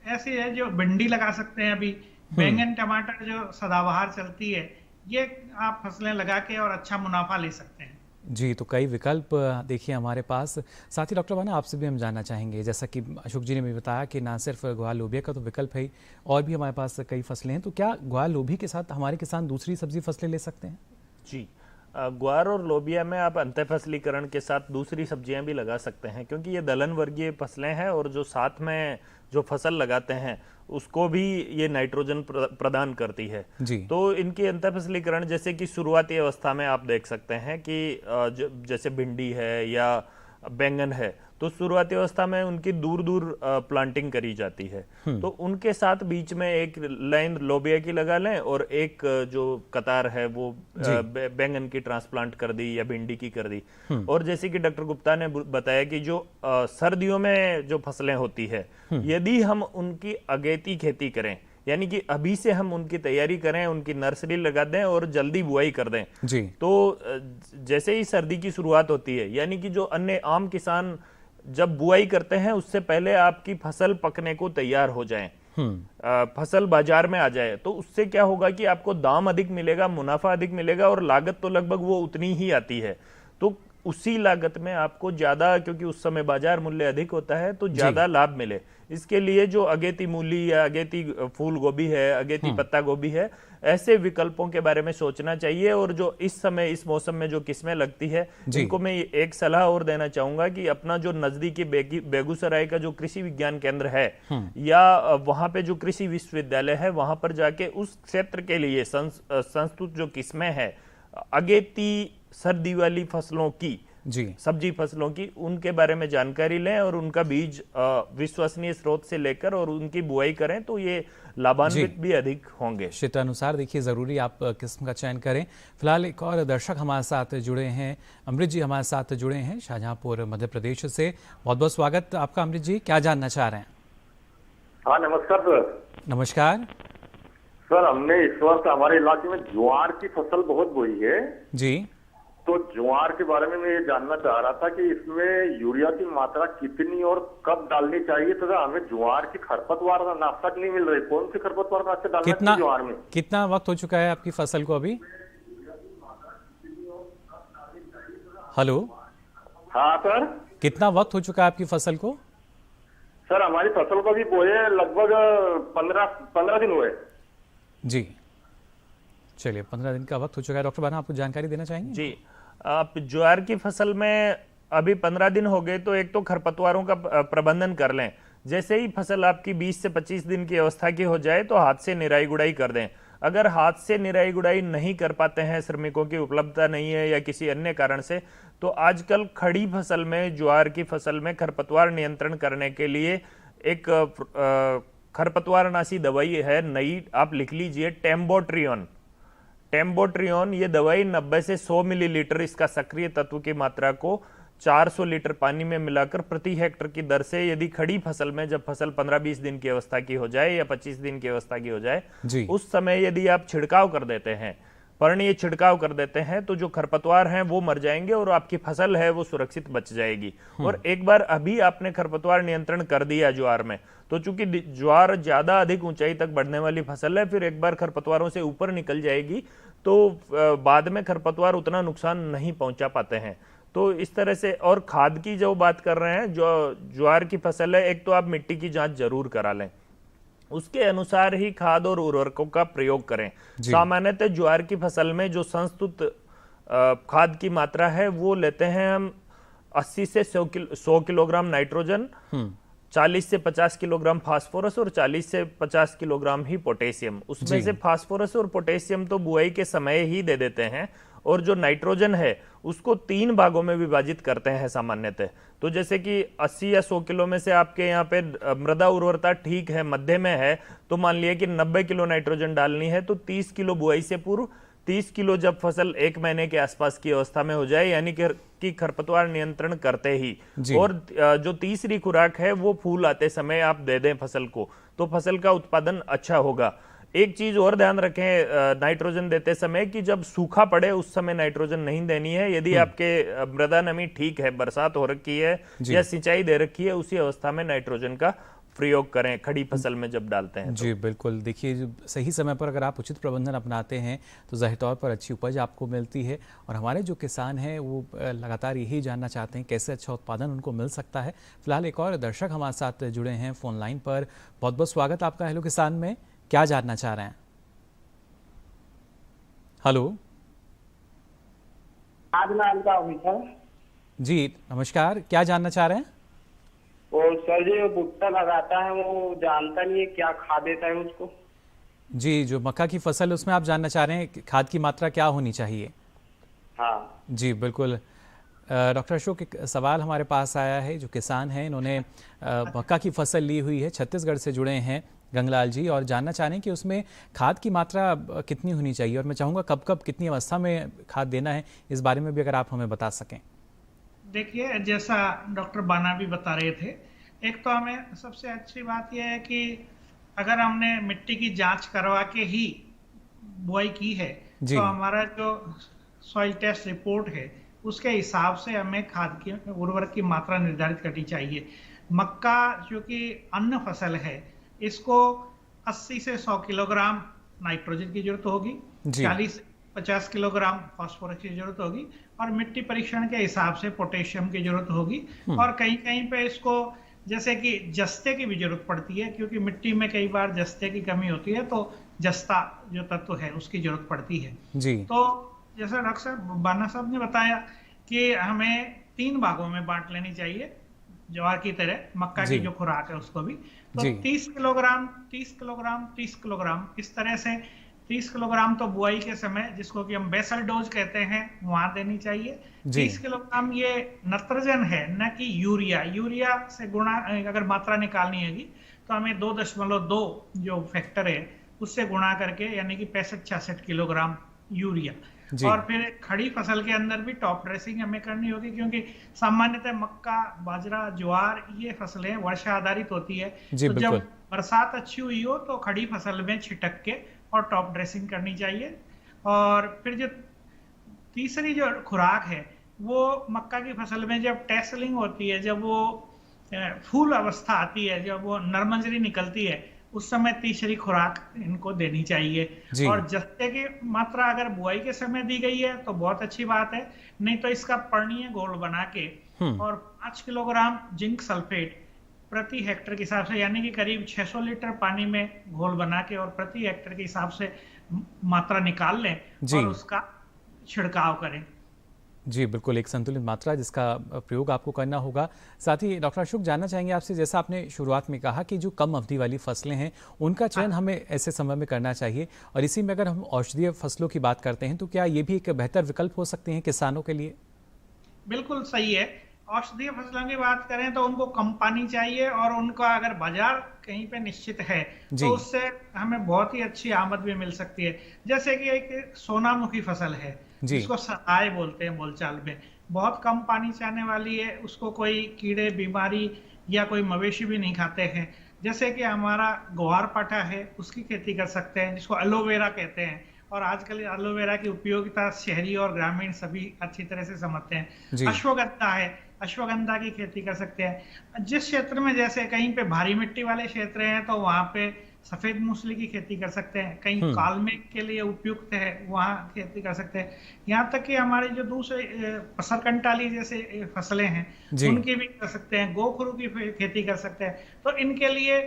ऐसी है जो भिंडी लगा सकते हैं, अभी बैंगन टमाटर जो सदाबहार चलती है, ये आप फसलें लगा के और अच्छा मुनाफा ले सकते हैं। जी, तो कई विकल्प देखिए हमारे पास। साथ ही डॉक्टर बाना आपसे भी हम जानना चाहेंगे, जैसा कि अशोक जी ने भी बताया कि ना सिर्फ ग्वार लोबिया का तो विकल्प है और भी हमारे पास कई फसलें हैं, तो क्या ग्वार लोभी के साथ हमारे किसान दूसरी सब्जी फसलें ले सकते हैं? जी, ग्वार और लोबिया में आप अंतःफसलीकरण के साथ दूसरी सब्जियां भी लगा सकते हैं, क्योंकि ये दलहन वर्गीय फसलें हैं और जो साथ में जो फसल लगाते हैं उसको भी ये नाइट्रोजन प्रदान करती है जी। तो इनकी अंतःफसलीकरण जैसे कि शुरुआती अवस्था में आप देख सकते हैं कि जैसे भिंडी है या बैंगन है, तो शुरुआती अवस्था में उनकी दूर दूर प्लांटिंग करी जाती है। तो उनके साथ बीच में एक लाइन लोबिया की लगा लें और एक जो कतार है वो बैंगन की ट्रांसप्लांट कर दी या भिंडी की कर दी। और जैसे कि डॉक्टर गुप्ता ने बताया कि जो सर्दियों में जो फसलें होती है, यदि हम उनकी अगेती खेती करें, यानी कि अभी से हम उनकी तैयारी करें, उनकी नर्सरी लगा दें और जल्दी बुआई कर दें जी। तो जैसे ही सर्दी की शुरुआत होती है, यानी कि जो अन्य आम किसान जब बुआई करते हैं उससे पहले आपकी फसल पकने को तैयार हो जाए, फसल बाजार में आ जाए, तो उससे क्या होगा कि आपको दाम अधिक मिलेगा, मुनाफा अधिक मिलेगा और लागत तो लगभग वो उतनी ही आती है। तो उसी लागत में आपको ज्यादा, क्योंकि उस समय बाजार मूल्य अधिक होता है, तो ज्यादा लाभ मिले। इसके लिए जो अगेती मूली या अगेती फूल गोभी है, अगेती पत्ता गोभी है, ऐसे विकल्पों के बारे में सोचना चाहिए। और जो इस समय इस मौसम में जो किस्में लगती है, इनको मैं एक सलाह और देना चाहूंगा कि अपना जो नजदीकी बेगूसराय का जो कृषि विज्ञान केंद्र है या वहां पे जो कृषि विश्वविद्यालय है, वहां पर जाके उस क्षेत्र के लिए संस्तुत जो किस्में है अगेती सर्दी वाली फसलों की जी, सब्जी फसलों की, उनके बारे में जानकारी लें और उनका बीज विश्वसनीय स्रोत से लेकर और उनकी बुआई करें, तो ये लाभान्वित भी अधिक होंगे। क्षेत्रानुसार देखिए जरूरी आप किस्म का चयन करें। फिलहाल एक और दर्शक हमारे साथ जुड़े हैं, अमृत जी हमारे साथ जुड़े हैं शाहजहांपुर मध्य प्रदेश से। बहुत बहुत स्वागत आपका अमृत जी, क्या जानना चाह रहे हैं? हाँ नमस्कार सर। नमस्कार सर, हमने इस वर्ष हमारे इलाके में ज्वार की फसल बहुत बोई है जी। तो ज्वार के बारे में मैं ये जानना चाह रहा था कि इसमें यूरिया की मात्रा कितनी और कब डालनी चाहिए तथा हमें ज्वार की खरपतवार नाशक नहीं मिल रही, कौन सी खरपतवार नाशक डालना चाहिए ज्वार में? कितना वक्त हो चुका है आपकी फसल को अभी? हेलो, हाँ सर, कितना वक्त हो चुका है आपकी फसल को? सर हमारी फसल को भी बोए लगभग 15 दिन हुए जी। चलिए 15 दिन का वक्त हो चुका है। डॉक्टर बाना आपको जानकारी देना चाहेंगे? जी, आप ज्वार की फसल में अभी 15 दिन हो गए, तो एक तो खरपतवारों का प्रबंधन कर लें। जैसे ही फसल आपकी 20 से 25 दिन की अवस्था की हो जाए तो हाथ से निराई गुड़ाई कर दें। अगर हाथ से निराई गुड़ाई नहीं कर पाते हैं, श्रमिकों की उपलब्धता नहीं है या किसी अन्य कारण से, तो आजकल खड़ी फसल में, ज्वार की फसल में खरपतवार नियंत्रण करने के लिए एक खरपतवारनाशी दवाई है नई, आप लिख लीजिए, टेम्बोट्रियोन। टेम्बोट्रियोन ये दवाई 90 से 100 मिलीलीटर इसका सक्रिय तत्व की मात्रा को 400 लीटर पानी में मिलाकर प्रति हेक्टर की दर से, यदि खड़ी फसल में जब फसल 15-20 दिन की अवस्था की हो जाए या 25 दिन की अवस्था की हो जाए, उस समय यदि आप छिड़काव कर देते हैं, पर्णीय छिड़काव कर देते हैं, तो जो खरपतवार हैं वो मर जाएंगे और आपकी फसल है वो सुरक्षित बच जाएगी। और एक बार अभी आपने खरपतवार नियंत्रण कर दिया ज्वार में, तो चूंकि ज्वार ज्यादा अधिक ऊंचाई तक बढ़ने वाली फसल है, फिर एक बार खरपतवारों से ऊपर निकल जाएगी तो बाद में खरपतवार उतना नुकसान नहीं पहुंचा पाते हैं। तो इस तरह से, और खाद की जो बात कर रहे हैं, जो ज्वार की फसल है, एक तो आप मिट्टी की जांच जरूर करा लें, उसके अनुसार ही खाद और उर्वरकों का प्रयोग करें। सामान्यतः ज्वार की फसल में जो संस्तुत खाद की मात्रा है वो लेते हैं हम 80 से 100 किलोग्राम नाइट्रोजन, 40 से 50 किलोग्राम फास्फोरस और 40 से 50 किलोग्राम ही पोटेशियम। उसमें से फास्फोरस और पोटेशियम तो बुआई के समय ही दे देते हैं, और जो नाइट्रोजन है उसको 3 भागों में विभाजित करते हैं सामान्यतः। तो जैसे कि 80 या 100 किलो में से आपके यहाँ पे मृदा उर्वरता ठीक है, मध्य में है, तो मान लिया कि 90 किलो नाइट्रोजन डालनी है, तो 30 किलो बुआई से पूर्व, 30 किलो जब फसल 1 महीने के आसपास की अवस्था में हो जाए, यानी कि खरपतवार नियंत्रण करते ही, और जो तीसरी खुराक है वो फूल आते समय आप दे दें फसल को, तो फसल का उत्पादन अच्छा होगा। एक चीज और ध्यान रखें नाइट्रोजन देते समय कि जब सूखा पड़े उस समय नाइट्रोजन नहीं देनी है। यदि आपके मृदा नमी ठीक है, बरसात हो रखी है या सिंचाई दे रखी है, उसी अवस्था में नाइट्रोजन का प्रयोग करें खड़ी फसल में जब डालते हैं। जी बिल्कुल, देखिए सही समय पर अगर आप उचित प्रबंधन अपनाते हैं तो ज़ाहिर तौर पर अच्छी उपज आपको मिलती है। और हमारे जो किसान हैं वो लगातार यही जानना चाहते हैं कैसे अच्छा उत्पादन उनको मिल सकता है। फिलहाल एक और दर्शक हमारे साथ जुड़े हैं फोन लाइन पर। बहुत बहुत स्वागत आपका हेलो किसान में, क्या जानना चाह रहे हैं? हेलो जी नमस्कार, क्या जानना चाह रहे हैं? और सर जी वो भुट्टा लगाता है वो जानता नहीं है क्या खाद देता है उसको। जी, जो मक्का की फसल है उसमें आप जानना चाह रहे हैं खाद की मात्रा क्या होनी चाहिए? हाँ जी बिल्कुल। डॉक्टर अशोक, एक सवाल हमारे पास आया है। जो किसान हैं इन्होंने मक्का की फसल ली हुई है, छत्तीसगढ़ से जुड़े हैं गंगलाल जी, और जानना चाह रहे हैं कि उसमें खाद की मात्रा कितनी होनी चाहिए, और मैं चाहूँगा कब कब कितनी अवस्था में खाद देना है, इस बारे में भी अगर आप हमें बता सकें। देखिए, जैसा डॉक्टर बाना भी बता रहे थे, एक तो हमें सबसे अच्छी बात यह है कि अगर हमने मिट्टी की जांच करवा के ही बुआई की है तो हमारा जो सॉइल टेस्ट रिपोर्ट है उसके हिसाब से हमें खाद की उर्वरक की मात्रा निर्धारित करनी चाहिए। मक्का जो कि अन्न फसल है, इसको 80 से 100 किलोग्राम नाइट्रोजन की जरूरत होगी, 40 से 50 किलोग्राम फास्फोरस की जरूरत होगी, और मिट्टी परीक्षण के हिसाब से पोटेशियम की जरूरत होगी। और कहीं कहीं पे इसको जैसे कि जस्ते की भी जरूरत पड़ती है, क्योंकि मिट्टी में कई बार जस्ते की कमी होती है, तो जस्ता जो तत्व है उसकी जरूरत पड़ती है जी। तो जैसा डॉक्टर साहब बाना साहब ने बताया कि हमें 3 भागों में बांट लेनी चाहिए, ज्वार की तरह मक्का की जो खुराक है उसको भी। तो 30 किलोग्राम 30 किलोग्राम 30 किलोग्राम इस तरह से 30 किलोग्राम तो बुआई के समय, जिसको कि हम बेसल डोज कहते हैं, वहां देनी चाहिए। 30 किलोग्राम ये नत्रजन है, न कि यूरिया। यूरिया से गुणा अगर मात्रा निकालनी होगी तो हमें 2.2 जो फैक्टर है उससे गुणा करके, यानी कि 65-66 किलोग्राम यूरिया। और फिर खड़ी फसल के अंदर भी टॉप ड्रेसिंग हमें करनी होगी, क्योंकि सामान्यतः मक्का, बाजरा, ज्वार ये फसलें वर्षा आधारित होती है। तो जब बरसात अच्छी हुई हो तो खड़ी फसल में छिटक के और टॉप ड्रेसिंग करनी चाहिए। और फिर जो तीसरी जो खुराक है वो मक्का की फसल में जब टेसलिंग होती है, जब वो फूल अवस्था आती है, जब वो नरमंजरी निकलती है, उस समय तीसरी खुराक इनको देनी चाहिए। और जस्ते की मात्रा अगर बुआई के समय दी गई है तो बहुत अच्छी बात है, नहीं तो इसका पर्णीय घोल बना के और 5 किलोग्राम जिंक सल्फेट प्रति हेक्टेयर के हिसाब से, यानी कि करीब 600 लीटर पानी में घोल बना के और प्रति हेक्टेयर के हिसाब से मात्रा निकाल लें और उसका छिड़काव करें। जी बिल्कुल, एक संतुलित मात्रा जिसका प्रयोग आपको करना होगा। साथ ही डॉक्टर अशोक जानना चाहेंगे आपसे, जैसा आपने शुरुआत में कहा कि जो कम अवधि वाली फसलें हैं उनका चयन हमें ऐसे समय में करना चाहिए, और इसी में अगर हम औषधीय फसलों की बात करते हैं तो क्या ये भी एक बेहतर विकल्प हो सकते हैं किसानों के लिए? बिल्कुल सही है। औषधीय फसलों की बात करें तो उनको कम पानी चाहिए, और उनका अगर बाजार कहीं पे निश्चित है तो उससे हमें बहुत ही अच्छी आमद भी मिल सकती है। जैसे कि एक सोनामुखी फसल है जिसको सताए बोलते हैं बोलचाल में, बहुत कम पानी चाहने वाली है, उसको कोई कीड़े बीमारी या कोई मवेशी भी नहीं खाते हैं। जैसे कि हमारा ग्वार पाठा है उसकी खेती कर सकते हैं, जिसको एलोवेरा कहते हैं, और आजकल एलोवेरा की उपयोगिता शहरी और ग्रामीण सभी अच्छी तरह से समझते हैं। अश्वगंधा है, अश्वगंधा की खेती कर सकते हैं। जिस क्षेत्र में जैसे कहीं पे भारी मिट्टी वाले क्षेत्र हैं तो वहां पे सफेद मूसली की खेती कर सकते हैं, कहीं कालमेघ के लिए उपयुक्त है वहां खेती कर सकते हैं। यहाँ तक कि हमारे जो दूसरे पसरकंटाली जैसे फसलें हैं उनकी भी कर सकते हैं, गोखरू की खेती कर सकते हैं। तो इनके लिए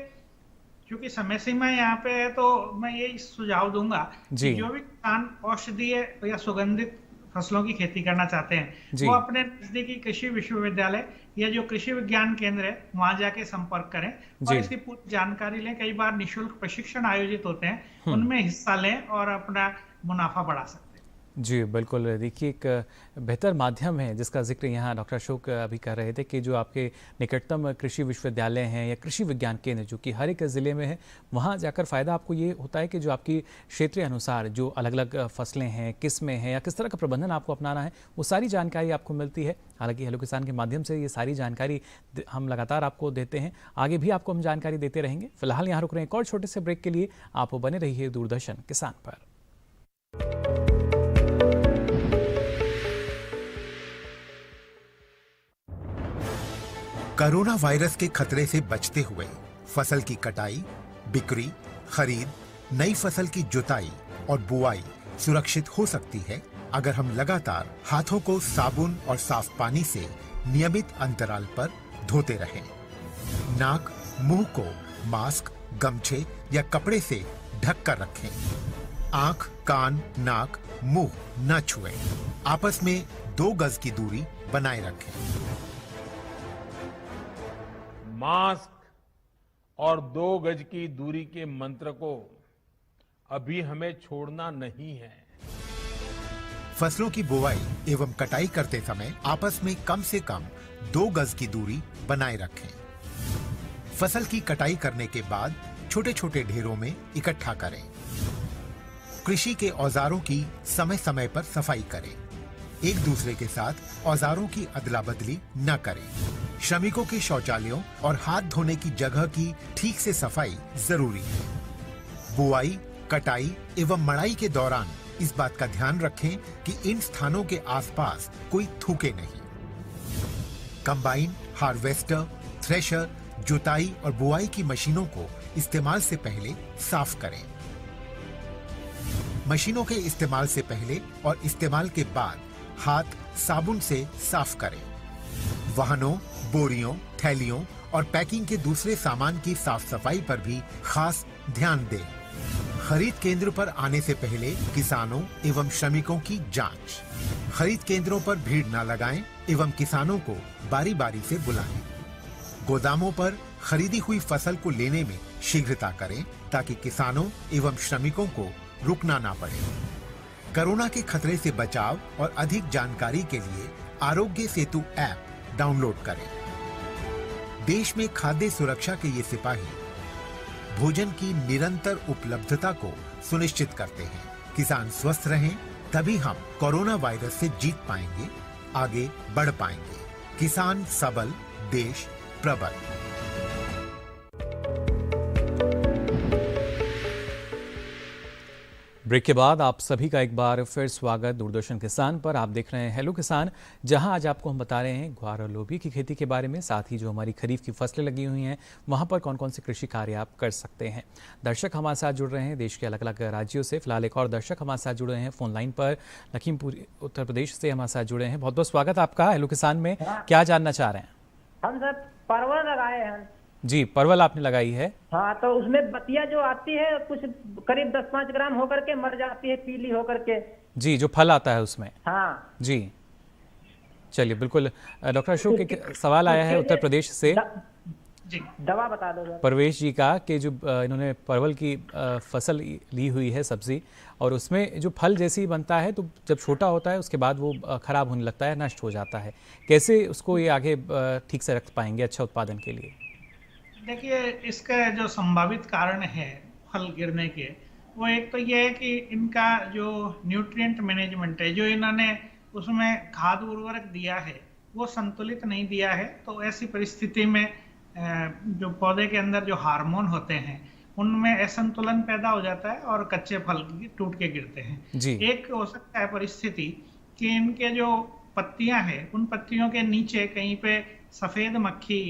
क्योंकि समय सीमा यहाँ पे है तो मैं यही सुझाव दूंगा कि जो भी किसान औषधीय या सुगंधित फसलों की खेती करना चाहते हैं वो अपने नजदीकी कृषि विश्वविद्यालय या जो कृषि विज्ञान केंद्र है वहां जाके संपर्क करें और इसकी पूरी जानकारी लें। कई बार निःशुल्क प्रशिक्षण आयोजित होते हैं, उनमें हिस्सा लें और अपना मुनाफा बढ़ा सकते हैं। जी बिल्कुल, देखिए एक बेहतर माध्यम है जिसका जिक्र यहाँ डॉक्टर अशोक अभी कर रहे थे कि जो आपके निकटतम कृषि विश्वविद्यालय हैं या कृषि विज्ञान केंद्र जो कि हर एक ज़िले में है, वहाँ जाकर फ़ायदा आपको ये होता है कि जो आपकी क्षेत्रीय अनुसार जो अलग अलग फसलें हैं, किस्में हैं या किस तरह का प्रबंधन आपको अपनाना है, वो सारी जानकारी आपको मिलती है। हालांकि हेलो किसान के माध्यम से ये सारी जानकारी हम लगातार आपको देते हैं, आगे भी आपको हम जानकारी देते रहेंगे। फिलहाल यहाँ रुक रहे हैं एक और छोटे से ब्रेक के लिए, आप बने रहिए दूरदर्शन किसान पर। कोरोना वायरस के खतरे से बचते हुए फसल की कटाई, बिक्री, खरीद, नई फसल की जुताई और बुआई सुरक्षित हो सकती है अगर हम लगातार हाथों को साबुन और साफ पानी से नियमित अंतराल पर धोते रहें। नाक, मुंह को मास्क, गमछे या कपड़े से ढक कर रखें। आंख, कान, नाक, मुंह न छुएं। आपस में 2 गज की दूरी बनाए रखें। मास्क और 2 गज की दूरी के मंत्र को अभी हमें छोड़ना नहीं है। फसलों की बुवाई एवं कटाई करते समय आपस में कम से कम 2 गज की दूरी बनाए रखें। फसल की कटाई करने के बाद छोटे छोटे ढेरों में इकट्ठा करें। कृषि के औजारों की समय समय पर सफाई करें। एक दूसरे के साथ औजारों की अदला बदली न करें। श्रमिकों के शौचालयों और हाथ धोने की जगह की ठीक से सफाई जरूरी है। बुआई, कटाई एवं मड़ाई के दौरान इस बात का ध्यान रखें कि इन स्थानों के आसपास कोई थूके नहीं। कंबाइन, हार्वेस्टर, थ्रेशर, जुताई और बुआई की मशीनों को इस्तेमाल से पहले साफ करें। मशीनों के इस्तेमाल से पहले और इस्तेमाल के बाद हाथ साबुन से साफ करें। वाहनों, बोरियों, थैलियों और पैकिंग के दूसरे सामान की साफ सफाई पर भी खास ध्यान दें। खरीद केंद्र पर आने से पहले किसानों एवं श्रमिकों की जांच। खरीद केंद्रों पर भीड़ न लगाएं एवं किसानों को बारी बारी से बुलाएं। गोदामों पर खरीदी हुई फसल को लेने में शीघ्रता करें ताकि किसानों एवं श्रमिकों को रुकना ना पड़े। कोरोना के खतरे से बचाव और अधिक जानकारी के लिए आरोग्य सेतु ऐप डाउनलोड करें। देश में खाद्य सुरक्षा के ये सिपाही भोजन की निरंतर उपलब्धता को सुनिश्चित करते हैं। किसान स्वस्थ रहें तभी हम कोरोना वायरस से जीत पाएंगे, आगे बढ़ पाएंगे। किसान सबल, देश प्रबल। ब्रेक के बाद आप सभी का एक बार फिर स्वागत दूरदर्शन किसान पर। आप देख रहे हैं हेलो किसान, जहां आज आपको हम बता रहे हैं ग्वार और लोबिया की खेती के बारे में, साथ ही जो हमारी खरीफ की फसलें लगी हुई हैं वहां पर कौन कौन से कृषि कार्य आप कर सकते हैं। दर्शक हमारे साथ जुड़ रहे हैं देश के अलग अलग राज्यों से। फिलहाल एक और दर्शक हमारे साथ जुड़े हैं फोन लाइन पर, लखीमपुर उत्तर प्रदेश से हमारे साथ जुड़े हैं। बहुत बहुत स्वागत आपका हेलो किसान में। क्या जानना चाह रहे हैं? हम सर परवल लगाए हैं। जी, परवल आपने लगाई है? हाँ, तो उसमें बतिया जो आती है कुछ करीब 10-5 ग्राम होकर के मर जाती है, पीली होकर के। जी, जो फल आता है उसमें। हाँ जी, चलिए बिल्कुल। डॉक्टर अशोक, एक सवाल आया है उत्तर प्रदेश से। जी, दवा बता दो सर। परवेश जी का कि जो इन्होंने परवल की फसल ली हुई है सब्जी, और उसमें जो फल जैसे ही बनता है तो जब छोटा होता है उसके बाद वो खराब होने लगता है, नष्ट हो जाता है। कैसे उसको ये आगे ठीक से रख पाएंगे अच्छा उत्पादन के लिए? देखिए, इसका जो संभावित कारण है फल गिरने के, वो एक तो ये है कि इनका जो न्यूट्रिएंट मैनेजमेंट है, जो इन्होंने उसमें खाद उर्वरक दिया है वो संतुलित नहीं दिया है। तो ऐसी परिस्थिति में जो पौधे के अंदर जो हार्मोन होते हैं उनमें असंतुलन पैदा हो जाता है और कच्चे फल टूट के गिरते हैं। जी। एक हो सकता है परिस्थिति कि इनके जो पत्तियां हैं उन पत्तियों के नीचे कहीं पे सफेद मक्खी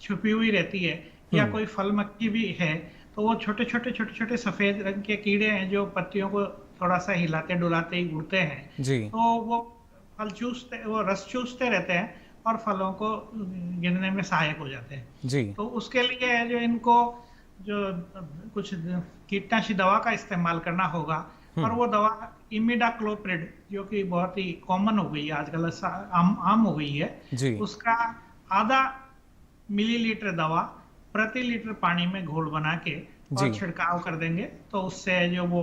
छुपी हुई रहती है या कोई फल मक्खी भी है, तो वो छोटे छोटे सफेद रंग के कीड़े हैं जो पत्तियों को थोड़ा सा हिलाते डुलाते ही उड़ते हैं। जी। तो वो फल चूसते, वो रस चूसते रहते हैं और फलों को गिरने में सहायक हो जाते हैं। जी। तो उसके लिए जो इनको जो कुछ कीटनाशी दवा का इस्तेमाल करना होगा, और वो दवा इमिडाक्लोप्रिड, जो कि बहुत ही कॉमन हो गई है आजकल, आम हो गई है। जी। उसका आधा मिलीलीटर दवा प्रति लीटर पानी में घोल बना के और छिड़काव कर देंगे, तो उससे जो वो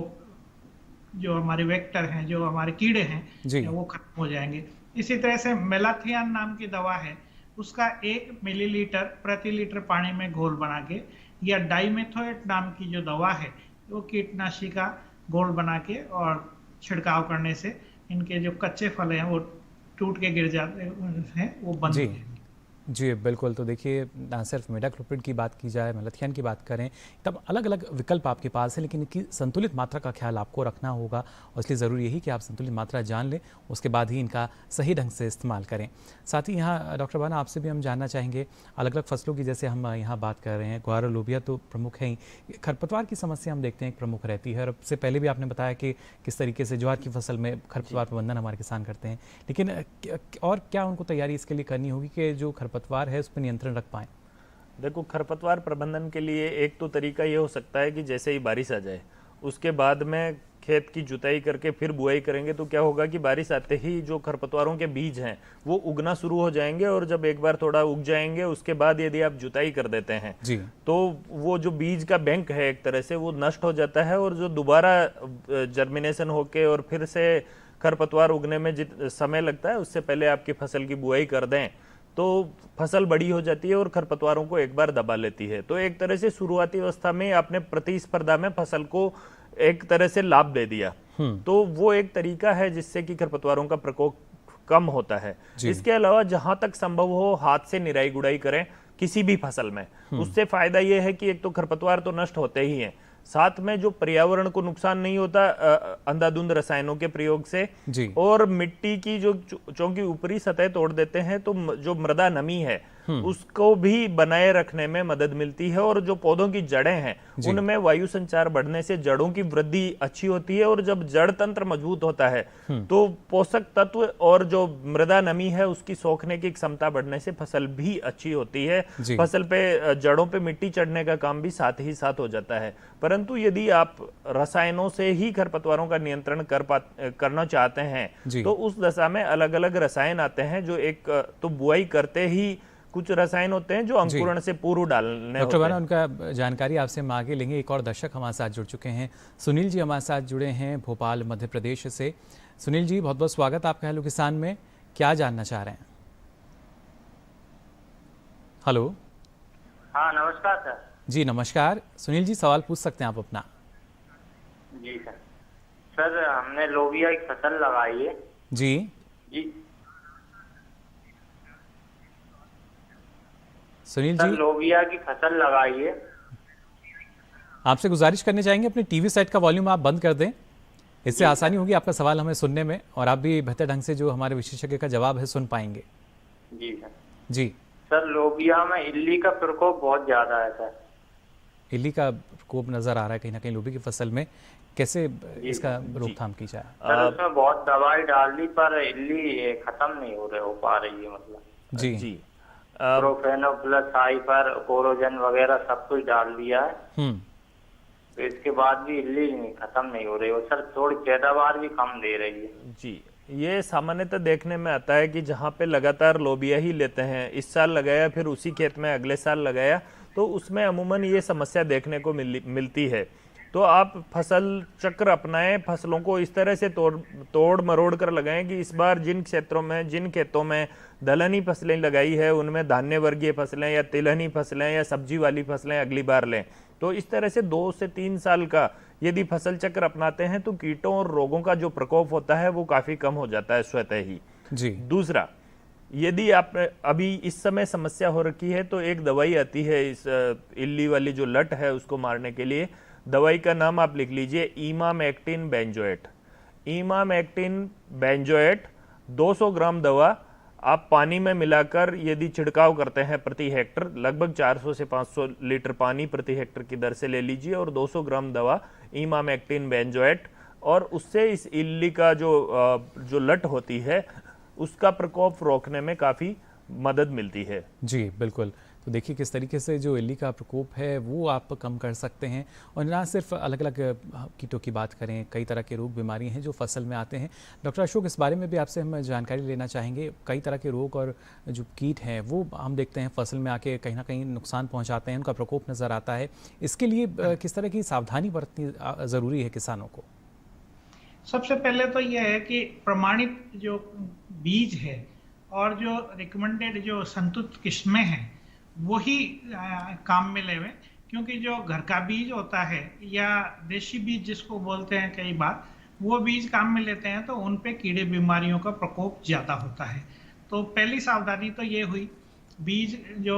जो हमारे वेक्टर हैं, जो हमारे कीड़े हैं, वो खत्म हो जाएंगे। इसी तरह से मेलाथियान नाम की दवा है, उसका 1 मिलीलीटर प्रति लीटर पानी में घोल बना के, या डाइमेथोएट नाम की जो दवा है वो कीटनाशी का घोल बना के और छिड़काव करने से इनके जो कच्चे फल हैं वो टूट के गिर जाते हैं, वो बंद होते हैं। जी बिल्कुल। तो देखिए, ना सिर्फ मिडाक्लोप्रिड की बात की जाए, मेलाथियान की बात करें, तब अलग अलग विकल्प आपके पास है, लेकिन इनकी संतुलित मात्रा का ख्याल आपको रखना होगा और इसलिए ज़रूरी यही कि आप संतुलित मात्रा जान लें, उसके बाद ही इनका सही ढंग से इस्तेमाल करें। साथ ही यहाँ डॉक्टर बाना आपसे भी हम जानना चाहेंगे, अलग अलग फसलों की जैसे हम यहाँ बात कर रहे हैं, ग्वार और लोबिया तो प्रमुख हैं ही, खरपतवार की समस्या हम देखते हैं एक प्रमुख रहती है, और उससे पहले भी आपने बताया कि किस तरीके से ज्वार की फसल में खरपतवार प्रबंधन हमारे किसान करते हैं, लेकिन और क्या उनको तैयारी इसके लिए करनी होगी कि जो खरपतवार है उस पर नियंत्रण रख पाएं? देखो, खरपतवार प्रबंधन के लिए एक तो तरीका ये हो सकता है कि जैसे ही बारिश आ जाए उसके बाद में खेत की जुताई करके फिर बुआई करेंगे, तो क्या होगा कि बारिश आते ही जो खरपतवारों के बीज हैं वो उगना शुरू हो जाएंगे, और जब एक बार थोड़ा उग जाएंगे उसके बाद यदि आप जुताई कर देते हैं तो वो जो बीज का बैंक है एक तरह से वो नष्ट हो जाता है, और जो दोबारा जर्मिनेशन होके और फिर से खरपतवार उगने में जितना समय लगता है उससे पहले आपकी फसल की बुआई कर दें तो फसल बड़ी हो जाती है और खरपतवारों को एक बार दबा लेती है। तो एक तरह से शुरुआती अवस्था में आपने प्रतिस्पर्धा में फसल को एक तरह से लाभ दे दिया, तो वो एक तरीका है जिससे कि खरपतवारों का प्रकोप कम होता है। इसके अलावा जहां तक संभव हो हाथ से निराई गुड़ाई करें किसी भी फसल में, उससे फायदा ये है कि एक तो खरपतवार तो नष्ट होते ही हैं, साथ में जो पर्यावरण को नुकसान नहीं होता अंधाधुंध रसायनों के प्रयोग से, और मिट्टी की जो चूंकि ऊपरी सतह तोड़ देते हैं तो जो मृदा नमी है उसको भी बनाए रखने में मदद मिलती है, और जो पौधों की जड़ें हैं उनमें वायु संचार बढ़ने से जड़ों की वृद्धि अच्छी होती है, और जब जड़ तंत्र मजबूत होता है तो पोषक तत्व और जो मृदा नमी है उसकी सोखने की क्षमता बढ़ने से फसल भी अच्छी होती है। फसल पे जड़ों पे मिट्टी चढ़ने का काम भी साथ ही साथ हो जाता है। परंतु यदि आप रसायनों से ही खरपतवारों का नियंत्रण करना चाहते हैं तो उस दशा में अलग अलग रसायन आते हैं, जो एक तो बुआई करते ही कुछ रसायन होते हैं जो अंकुरण से पूर्व डालने डॉक्टर बाना, उनका जानकारी आपसे हम आगे लेंगे। एक और दर्शक हमारे साथ जुड़ चुके हैं, सुनील जी हमारे साथ जुड़े हैं भोपाल मध्य प्रदेश से। सुनील जी, बहुत बहुत स्वागत आपका हेलो किसान में, क्या जानना चाह रहे हैं? हेलो। हाँ नमस्कार सर। जी नमस्कार सुनील जी, सवाल पूछ सकते हैं आप अपना। जी सर। सर हमने लोबिया की फसल लगाई है। जी जी सुनील जी, लोबिया की फसल लगाई है। आपसे गुजारिश करनी चाहेंगे अपने टीवी सेट का वॉल्यूम आप बंद कर दें, इससे आसानी होगी आपका सवाल हमें सुनने में, और आप भी बेहतर ढंग से जो हमारे विशेषज्ञ का जवाब है सुन पाएंगे। जी सर। जी सर, लोबिया में इल्ली का प्रकोप बहुत ज्यादा है सर। इल्ली का प्रकोप नजर आ रहा है कहीं ना कहीं लोबिया की फसल में, कैसे इसका रोकथाम की जाए? सर उसमें बहुत दवाई डाल दी पर इल्ली खत्म नहीं हो पा रही है, मतलब। जी प्रोफेनोप्लस हाइपर कोरोजन वगैरह सब कुछ डाल दिया है, तो इसके बाद भी इल्ली खत्म नहीं हो रही है सर, थोड़ी पैदावार भी कम दे रही है। जी, ये सामान्यतः देखने में आता है कि जहाँ पे लगातार लोबिया ही लेते हैं, इस साल लगाया फिर उसी खेत में अगले साल लगाया, तो उसमें अमूमन ये समस्या देखने को मिलती है। तो आप फसल चक्र अपनाएं, फसलों को इस तरह से तोड़ मरोड़ कर लगाएं कि इस बार जिन क्षेत्रों में, जिन खेतों में दलहनी फसलें लगाई है उनमें धान्य वर्गीय फसलें या तिलहनी फसलें या सब्जी वाली फसलें अगली बार लें। तो इस तरह से 2 से 3 साल का यदि फसल चक्र अपनाते हैं तो कीटों और रोगों का जो प्रकोप होता है वो काफी कम हो जाता है स्वतः ही। जी। दूसरा, यदि आप अभी इस समय समस्या हो रखी है तो एक दवाई आती है इस इल्ली वाली जो लट है उसको मारने के लिए, दवाई का नाम आप लिख लीजिए, इमामेक्टिन बेंजोएट। इमामेक्टिन बेंजोएट 200 ग्राम दवा आप पानी में मिलाकर यदि छिड़काव करते हैं प्रति हेक्टर, लगभग 400 से 500 लीटर पानी प्रति हेक्टर की दर से ले लीजिए, और 200 ग्राम दवा इमामेक्टिन बेंजोएट, और उससे इस इल्ली का जो लट होती है उसका प्रकोप रोकने में काफ़ी मदद मिलती है। जी बिल्कुल। तो देखिए किस तरीके से जो इल्ली का प्रकोप है वो आप कम कर सकते हैं, और ना सिर्फ अलग अलग कीटों की बात करें, कई तरह के रोग बीमारी हैं जो फसल में आते हैं। डॉक्टर अशोक, इस बारे में भी आपसे हम जानकारी लेना चाहेंगे। कई तरह के रोग और जो कीट हैं वो हम देखते हैं फसल में आके कहीं ना कहीं नुकसान पहुँचाते हैं, उनका प्रकोप नज़र आता है। इसके लिए किस तरह की सावधानी बरतनी ज़रूरी है किसानों को? सबसे पहले तो यह है कि प्रमाणित जो बीज है और जो रिकमेंडेड जो संतुलित किस्में हैं वही काम में लेवे, क्योंकि जो घर का बीज होता है या देशी बीज जिसको बोलते हैं कई बार, वो बीज काम में लेते हैं तो उन पे कीड़े बीमारियों का प्रकोप ज्यादा होता है। तो पहली सावधानी तो ये हुई, बीज जो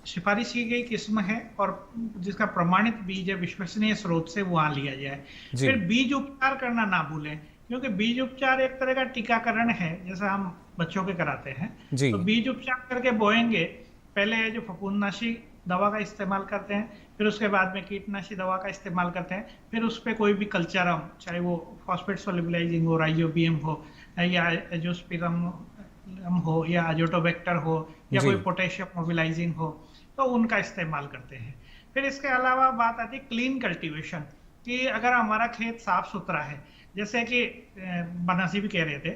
सिफारिश की गई किस्म है और जिसका प्रमाणित बीज है विश्वसनीय स्रोत से वहां लिया जाए। फिर बीज उपचार करना ना भूलें, क्योंकि बीज उपचार एक तरह का टीकाकरण है जैसा हम बच्चों के कराते हैं। तो बीज उपचार करके बोएंगे, पहले जो फफूंदनाशी दवा का इस्तेमाल करते हैं, फिर उसके बाद में कीटनाशी दवा का इस्तेमाल करते हैं, फिर उस पर कोई भी कल्चर हम, चाहे वो फॉस्फेट सोल्युबलाइजिंग हो, राइजोबियम हो या एजोस्पिरम हो या अजोटोबैक्टर हो या कोई पोटेशियम मोबिलाइजिंग हो, तो उनका इस्तेमाल करते हैं। फिर इसके अलावा बात आती है क्लीन कल्टीवेशन कि अगर हमारा खेत साफ सुथरा है, जैसे कि बनासी भी कह रहे थे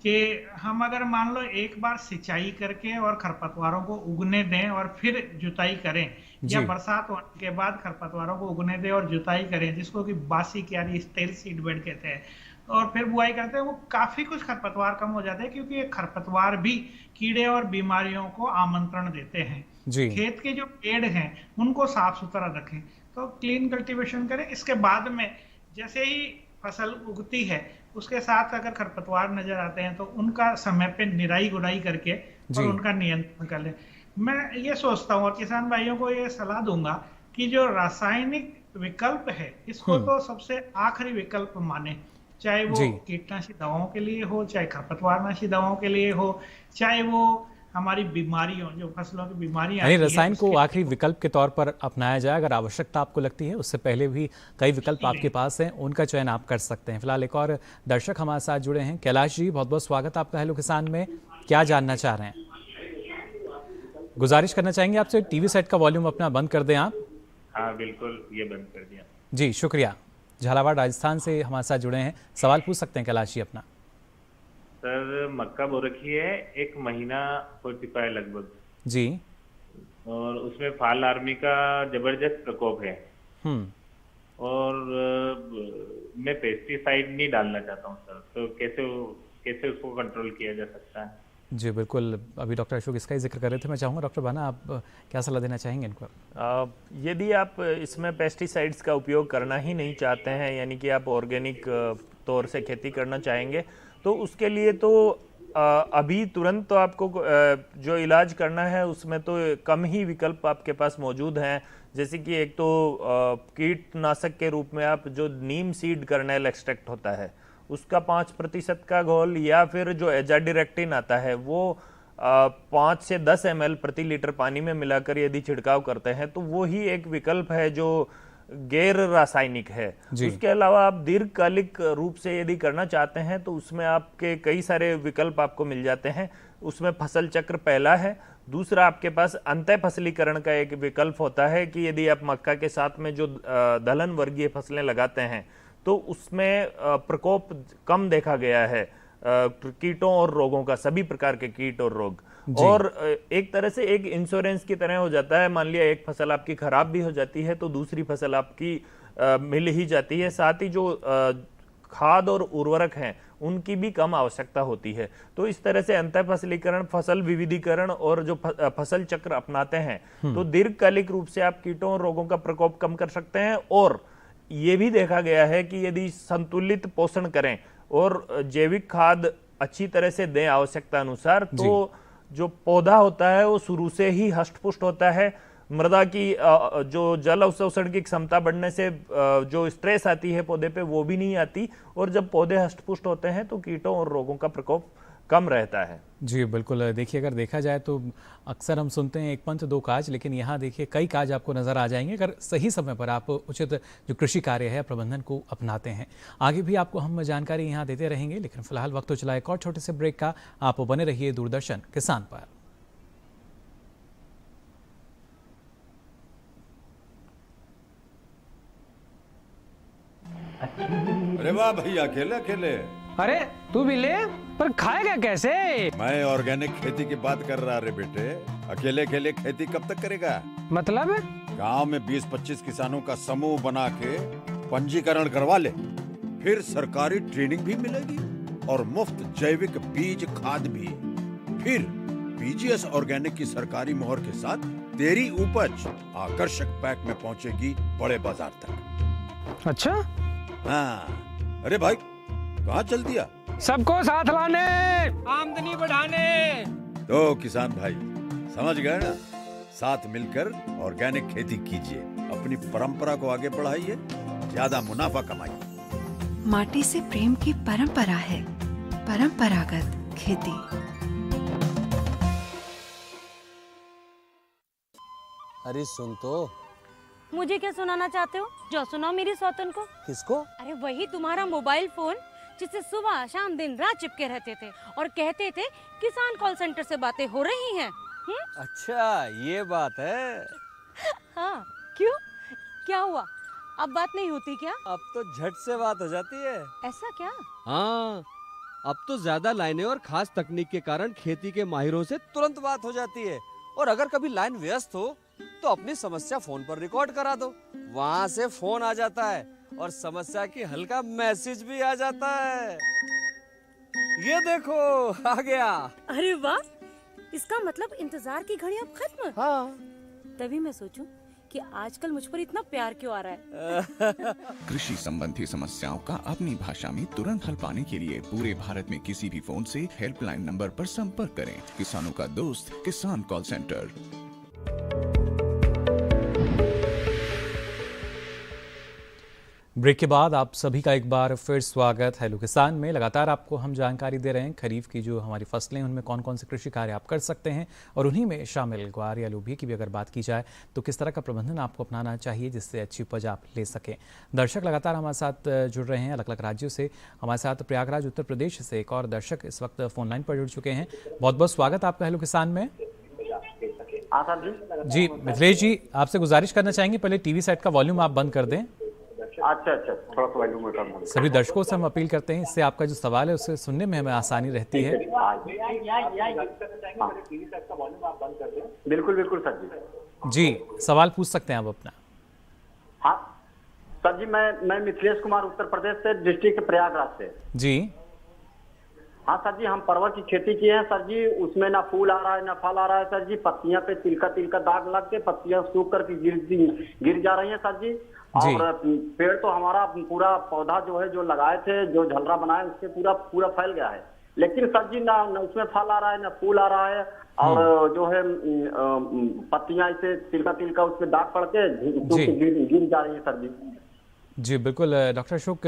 कि हम अगर मान लो एक बार सिंचाई करके और खरपतवारों को उगने दें और फिर जुताई करें, या बरसात होने के बाद खरपतवारों को उगने दें और जुताई करें, जिसको कि बासी क्यारी स्टेल सीड बेड कहते हैं, और फिर बुआई करते हैं, वो काफी कुछ खरपतवार कम हो जाते हैं, क्योंकि ये खरपतवार भी कीड़े और बीमारियों को आमंत्रण देते हैं। खेत के जो पेड़ हैं उनको साफ सुथरा रखें, तो क्लीन कल्टीवेशन करें। इसके बाद में जैसे ही फसल उगती है उसके साथ अगर खरपतवार नजर आते हैं तो उनका समय पे निराई गुड़ाई करके और उनका नियंत्रण कर लें। मैं ये सोचता हूँ और किसान भाइयों को ये सलाह दूंगा कि जो रासायनिक विकल्प है इसको तो सबसे आखिरी विकल्प माने, चाहे वो कीटनाशी दवाओं के लिए हो, चाहे खरपतवारनाशी दवाओं के लिए हो, चाहे वो हमारी बीमारियों, जो फसलों की बीमारियां, यानी रसायन को आखिरी विकल्प के तौर पर अपनाया जाए। अगर आवश्यकता आपको लगती है, उससे पहले भी कई विकल्प आपके पास हैं, उनका चयन आप कर सकते हैं। फिलहाल एक और दर्शक हमारे साथ जुड़े हैं। कैलाश जी, बहुत बहुत स्वागत आपका हेलो किसान में। क्या जानना चाह रहे हैं? गुजारिश करना चाहेंगे आपसे टीवी सेट का वॉल्यूम अपना बंद कर दें आप। हाँ बिल्कुल, ये बंद कर दिया जी, शुक्रिया। झालावाड़ राजस्थान से हमारे साथ जुड़े हैं, सवाल पूछ सकते हैं कैलाश जी अपना। सर मक्का बो रखी है 1 महीना हो चुका है लगभग जी, और उसमें फाल आर्मी का जबरदस्त प्रकोप है और मैं पेस्टिसाइड नहीं डालना चाहता हूँ सर, तो कैसे उसको कंट्रोल किया जा सकता है? जी बिल्कुल, अभी डॉक्टर अशोक इसका ही जिक्र कर रहे थे। मैं चाहूँगा डॉक्टर बाना आप क्या सलाह देना चाहेंगे इनको? यदि आप इसमें पेस्टिसाइड्स का उपयोग करना ही नहीं चाहते हैं, यानी कि आप ऑर्गेनिक तौर से खेती करना चाहेंगे, तो उसके लिए तो अभी तुरंत तो आपको जो इलाज करना है उसमें तो कम ही विकल्प आपके पास मौजूद हैं। जैसे कि एक तो कीटनाशक के रूप में आप जो नीम सीड कर्नेल एक्सट्रैक्ट होता है उसका 5% का घोल, या फिर जो एजाडिरेक्टिन आता है वो 5 से 10 ml प्रति लीटर पानी में मिलाकर यदि छिड़काव करते हैं तो वो ही एक विकल्प है जो गैर रासायनिक है। उसके अलावा आप दीर्घकालिक रूप से यदि करना चाहते हैं तो उसमें आपके कई सारे विकल्प आपको मिल जाते हैं। उसमें फसल चक्र पहला है, दूसरा आपके पास अंतः फसलीकरण का एक विकल्प होता है कि यदि आप मक्का के साथ में जो दलहन वर्गीय फसलें लगाते हैं तो उसमें प्रकोप कम देखा गया है कीटों और रोगों का, सभी प्रकार के कीट और रोग, और एक तरह से एक इंश्योरेंस की तरह हो जाता है। मान लिया एक फसल आपकी खराब भी हो जाती है तो दूसरी फसल आपकी मिल ही जाती है। साथ ही जो खाद और उर्वरक हैं उनकी भी कम आवश्यकता होती है। तो इस तरह से अंतः फसलीकरण, फसल विविधीकरण और जो फसल चक्र अपनाते हैं तो दीर्घकालिक रूप से आप कीटों और रोगों का प्रकोप कम कर सकते हैं। और ये भी देखा गया है कि यदि संतुलित पोषण करें और जैविक खाद अच्छी तरह से दें आवश्यकता अनुसार, तो जो पौधा होता है वो शुरू से ही हष्ट-पुष्ट होता है। मृदा की जो जल अवशोषण की क्षमता बढ़ने से जो स्ट्रेस आती है पौधे पे वो भी नहीं आती, और जब पौधे हष्ट-पुष्ट होते हैं तो कीटों और रोगों का प्रकोप कम रहता है। जी बिल्कुल, देखिए अगर देखा जाए तो अक्सर हम सुनते हैं 1 पंथ 2 काज, लेकिन यहाँ देखिए कई काज आपको नजर आ जाएंगे अगर सही समय पर आप उचित जो कृषि कार्य है प्रबंधन को अपनाते हैं। आगे भी आपको हम जानकारी यहाँ देते रहेंगे, लेकिन फिलहाल वक्त तो चला एक और छोटे से ब्रेक का। आप बने रहिए दूरदर्शन किसान पर। अरे वाह भैया, अकेले अकेले? अरे तू भी ले, पर खाएगा कैसे? मैं ऑर्गेनिक खेती की बात कर रहा रे बेटे। अकेले अकेले खेती कब तक करेगा? मतलब गांव में 20-25 किसानों का समूह बना के पंजीकरण करवा ले, फिर सरकारी ट्रेनिंग भी मिलेगी और मुफ्त जैविक बीज खाद भी। फिर पीजीएस ऑर्गेनिक की सरकारी मोहर के साथ तेरी उपज आकर्षक पैक में पहुंचेगी बड़े बाजार तक। अच्छा? हाँ। अरे भाई कहाँ चल दिया? सबको साथ लाने, आमदनी बढ़ाने। तो किसान भाई समझ गए ना, साथ मिलकर ऑर्गेनिक खेती कीजिए, अपनी परंपरा को आगे बढ़ाइए, ज्यादा मुनाफा कमाइए। माटी से प्रेम की परंपरा है परंपरागत खेती। अरे सुन तो। मुझे क्या सुनाना चाहते हो? जो सुनाओ मेरी सौतन को। किसको? अरे वही तुम्हारा मोबाइल फोन जिससे सुबह शाम दिन रात चिपके रहते थे और कहते थे किसान कॉल सेंटर से बातें हो रही हैं। अच्छा ये बात है। हाँ क्यों, क्या हुआ? अब बात नहीं होती क्या? अब तो झट से बात हो जाती है। ऐसा क्या? हाँ, अब तो ज्यादा लाइनें और खास तकनीक के कारण खेती के माहिरों से तुरंत बात हो जाती है। और अगर कभी लाइन व्यस्त हो तो अपनी समस्या फोन पर रिकॉर्ड करा दो, वहाँ से फोन आ जाता है और समस्या की हल का मैसेज भी आ जाता है। ये देखो आ गया। अरे वाह, इसका मतलब इंतजार की घड़ी अब खत्म। हाँ। तभी मैं सोचूं कि आजकल मुझ पर इतना प्यार क्यों आ रहा है। कृषि संबंधी समस्याओं का अपनी भाषा में तुरंत हल पाने के लिए पूरे भारत में किसी भी फोन से हेल्पलाइन नंबर पर संपर्क करें। किसानों का दोस्त किसान कॉल सेंटर। ब्रेक के बाद आप सभी का एक बार फिर स्वागत हेलो किसान में। लगातार आपको हम जानकारी दे रहे हैं खरीफ की जो हमारी फसलें उनमें कौन कौन से कृषि कार्य आप कर सकते हैं और उन्हीं में शामिल ग्वार या लोबिया की भी अगर बात की जाए तो किस तरह का प्रबंधन आपको अपनाना चाहिए जिससे अच्छी उपज आप ले सकें। दर्शक लगातार हमारे साथ जुड़ रहे हैं अलग अलग राज्यों से। हमारे साथ प्रयागराज उत्तर प्रदेश से एक और दर्शक इस वक्त फोन लाइन पर जुड़ चुके हैं। बहुत बहुत स्वागत आपका हेलो किसान में। जी मिथिलेश जी, आपसे गुजारिश करना चाहेंगे पहले टीवी सेट का वॉल्यूम आप बंद कर दें। अच्छा, थोड़ा सा वॉल्यूम कम हो। सभी दर्शकों से हम अपील करते हैं, इससे आपका जो सवाल है उससे सुनने में हमें आसानी रहती है। बिल्कुल बिल्कुल सर जी सवाल पूछ सकते हैं आप अपना। हाँ सर जी, मैं मिथिलेश कुमार उत्तर प्रदेश से, डिस्ट्रिक्ट प्रयागराज से। जी हाँ सर जी, हम परवल की खेती किए हैं सर जी, उसमें ना फूल आ रहा है ना फल आ रहा है सर जी। पत्तियां पे तिलका तिलका दाग लग के पत्तियां सूख करके गिर जा रही हैं सर जी। और पेड़ तो हमारा पूरा पौधा जो है जो लगाए थे, जो झलरा बनाए उससे पूरा फैल गया है, लेकिन सर जी ना उसमें फल आ रहा है ना फूल आ रहा है। और जो है पत्तियां ऐसे तिलका तिलका उस पर दाग पड़ के गिर जा रही है सर जी। जी बिल्कुल डॉक्टर अशोक,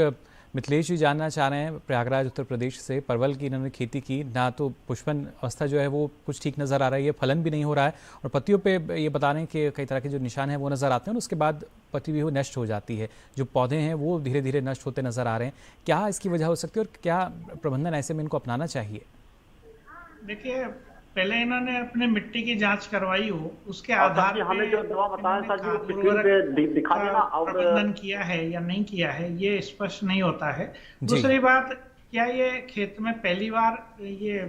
मिथिलेश जी जानना चाह रहे हैं प्रयागराज उत्तर प्रदेश से, परवल की इन्होंने खेती की, ना तो पुष्पन अवस्था जो है वो कुछ ठीक नज़र आ रही है, फलन भी नहीं हो रहा है और पत्तियों पे ये बता रहे हैं कि कई तरह के जो निशान हैं वो नज़र आते हैं और उसके बाद पत्ती भी वो नष्ट हो जाती है, जो पौधे हैं वो धीरे धीरे नष्ट होते नज़र आ रहे हैं। क्या इसकी वजह हो सकती है और क्या प्रबंधन ऐसे में इनको अपनाना चाहिए? देखिए, पहले इन्होंने अपने मिट्टी की जांच करवाई हो, उसके आधार पे हमें जो दवा बताया सर जी दिखा देना। और प्रबंधन किया है या नहीं किया है ये स्पष्ट नहीं होता है। दूसरी बात, क्या ये खेत में पहली बार ये